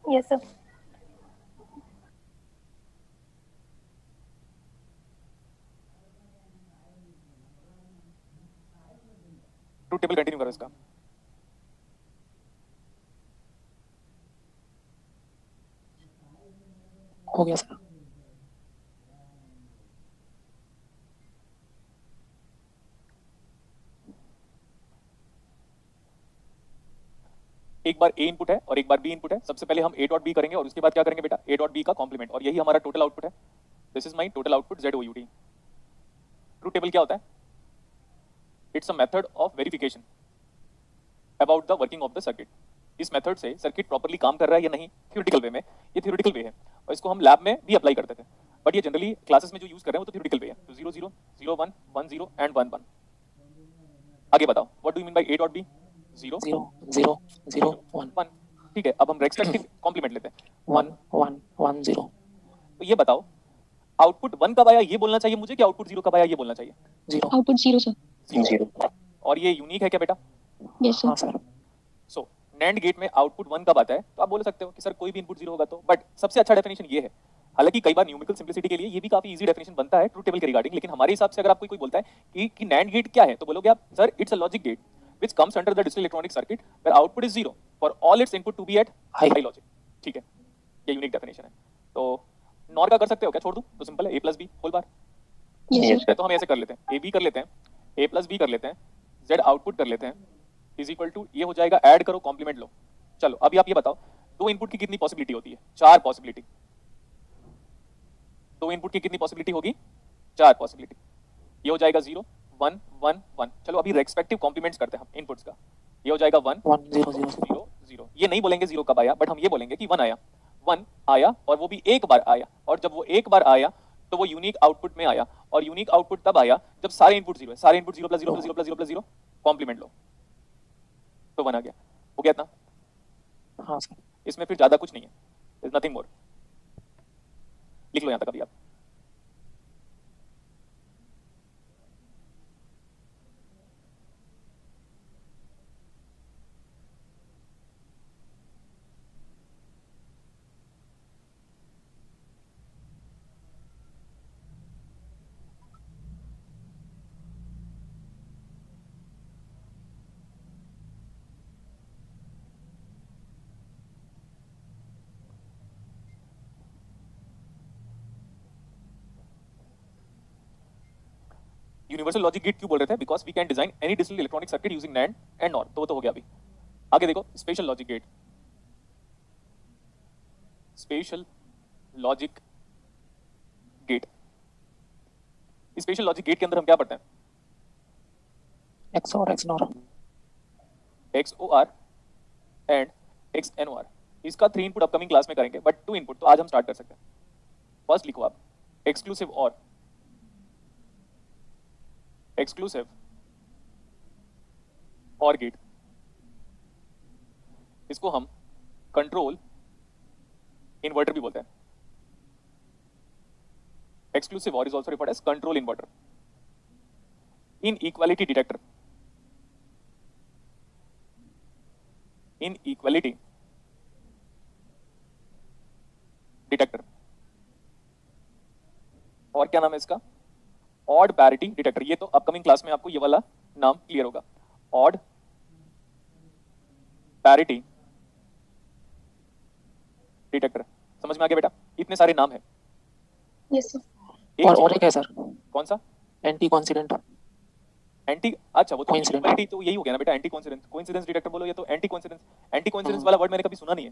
B: Yes sir.
A: Truth table continue करो इसका।
C: हो गया सर।
A: बार ए इनपुट है और एक बार बी इनपुट है। सबसे पहले हम ए डॉट बी करेंगे और उसके बाद क्या करेंगे बेटा, ए डॉट बी का कॉम्प्लीमेंट, और यही हमारा टोटल आउटपुट है। This is my total output Z O U T. Truth table क्या होता है? It's a method of verification about the working of the circuit. इस मेथड से सर्किट प्रॉपर्ली काम कर रहा है या नहीं, थ्योरेटिकल वे में, ये थ्योरेटिकल वे है और इसको हम लैब में भी अप्लाई करते थे, बट ये जनरली क्लासेस में जो यूज कर रहे हैं वो तो थ्योरेटिकल वे है। तो 0 0 0 1 1 0 एंड 1 1। आगे बताओ, what do you mean by A dot B? 0
C: 0 0 0 1
A: 1। ठीक है, अब हम रेस्पेक्टिव कॉम्प्लीमेंट लेते हैं।
C: 1 1 1 0।
A: तो ये बताओ, आउटपुट 1 कब आया ये बोलना चाहिए मुझे कि आउटपुट 0 कब आया ये बोलना चाहिए?
C: 0
B: आउटपुट 0 सर।
E: 0
A: और ये यूनिक है क्या बेटा?
B: यस
C: हाँ
B: सर।
C: सर।
A: सो नैंड गेट में आउटपुट 1 कब आता है तो आप बोल सकते हो कि सर कोई भी इनपुट 0 होगा तो, बट सबसे अच्छा डेफिनेशन ये है। हालांकि कई बार न्यूमेरिकल सिंपलिसिटी के लिए ये भी काफी इजी डेफिनेशन बनता है ट्रूथ टेबल के रिगार्डिंग, लेकिन हमारे हिसाब से अगर आपको कोई बोलता है कि नैंड गेट क्या है तो बोलोगे आप sir it's a logic gate which comes under the digital electronic circuit where output is 0 for all its input to be at high logic। ठीक है, ये यूनिक डेफिनेशन है। तो नॉर का कर सकते हो क्या, छोड़ दूं? तो सिंपल है, a plus B whole bar.
E: Yes, sir.
A: तो हम ऐसे कर लेते हैं, a b कर लेते हैं, a प्लस बी कर लेते हैं, z आउटपुट कर लेते हैं, इज इक्वल टू ये हो जाएगा, ऐड करो कॉम्प्लीमेंट लो। चलो अभी आप ये बताओ, दो इनपुट की कितनी पॉसिबिलिटी होती है? 4 पॉसिबिलिटी। दो इनपुट की कितनी पॉसिबिलिटी होगी? 4 पॉसिबिलिटी। ये हो जाएगा 0 1 1 1। चलो अभी रेस्पेक्टिव कॉम्प्लीमेंट्स करते हैं हम इनपुट्स का। ये हो जाएगा 1
C: 1 0 0
A: 0 0। ये नहीं बोलेंगे 0 कब आया, बट हम ये बोलेंगे कि 1 आया। 1 आया और वो भी एक बार आया, और जब वो एक बार आया तो वो यूनिक आउटपुट में आया, और यूनिक आउटपुट तब आया जब सारे इनपुट 0 है। सारे input 0 plus 0 plus 0 plus 0 plus 0 complement लो तो 1 आ गया। हो गया इतना?
C: हाँ सर।
A: इसमें फिर ज्यादा कुछ नहीं है, इज नथिंग मोर। लिख लो यहां तक अभी आप। यूनिवर्सल लॉजिक गेट क्यों बोल रहे थे? Because we can design any digital electronic circuit using NAND and NOR. तो वो तो हो गया अभी। आगे देखो, special logic gate. Special logic gate, special logic gate के अंदर हम क्या पढ़ते हैं?
C: XOR XNOR।
A: XOR and XNOR। इसका 3 इनपुट अपकमिंग क्लास में करेंगे, बट 2 इनपुट तो आज हम स्टार्ट कर सकते हैं। फर्स्ट लिखो आप, एक्सक्लूसिव और। एक्सक्लूसिव और गेट, इसको हम कंट्रोल इन्वर्टर भी बोलते हैं। Exclusive or is also referred as control inverter. Inequality detector, inequality detector, और क्या नाम है इसका? Odd parity detector. ये तो अपकमिंग क्लास में आपको ये वाला नाम क्लियर होगा, ऑड पैरिटी डिटेक्टर। समझ में आ गया बेटा? इतने सारे नाम है।
B: Yes sir.
C: और एक है सर,
A: कौन सा?
C: Anti coincident.
A: एंटी, अच्छा वो तो
C: Coincidence।
A: इक्वालिटी तो यही हो गया ना बेटा, एंटी कोइंसिडेंस। कोइंसिडेंस डिटेक्टर बोलो, ये तो एंटी कोइंसिडेंस। एंटी कोइंसिडेंस वाला वर्ड मैंने कभी सुना नहीं है,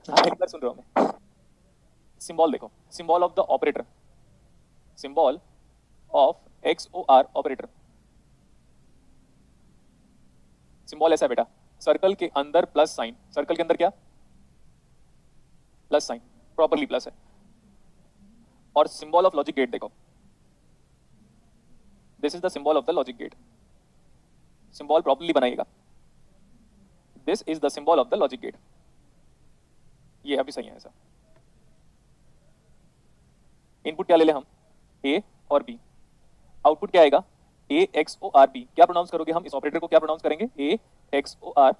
A: पहली बार सुन रहा हूं मैं। सिंबल देखो, symbol of the operator, symbol of XOR operator. Symbol ऐसा है बेटा, सर्कल के अंदर प्लस साइन, सर्कल के अंदर क्या? प्लस साइन, प्रॉपरली प्लस है। और सिंबल ऑफ लॉजिक गेट देखो, this is the symbol of the logic gate. Symbol properly बनाइएगा, this is the symbol of the logic gate. ये अभी सही है ऐसा। इनपुट क्या ले ले हम? A और B। आउटपुट क्या आएगा? A XOR B। क्या प्रोनाउंस करोगे हम इस ऑपरेटर को? क्या प्रोनाउंस करेंगे? A XOR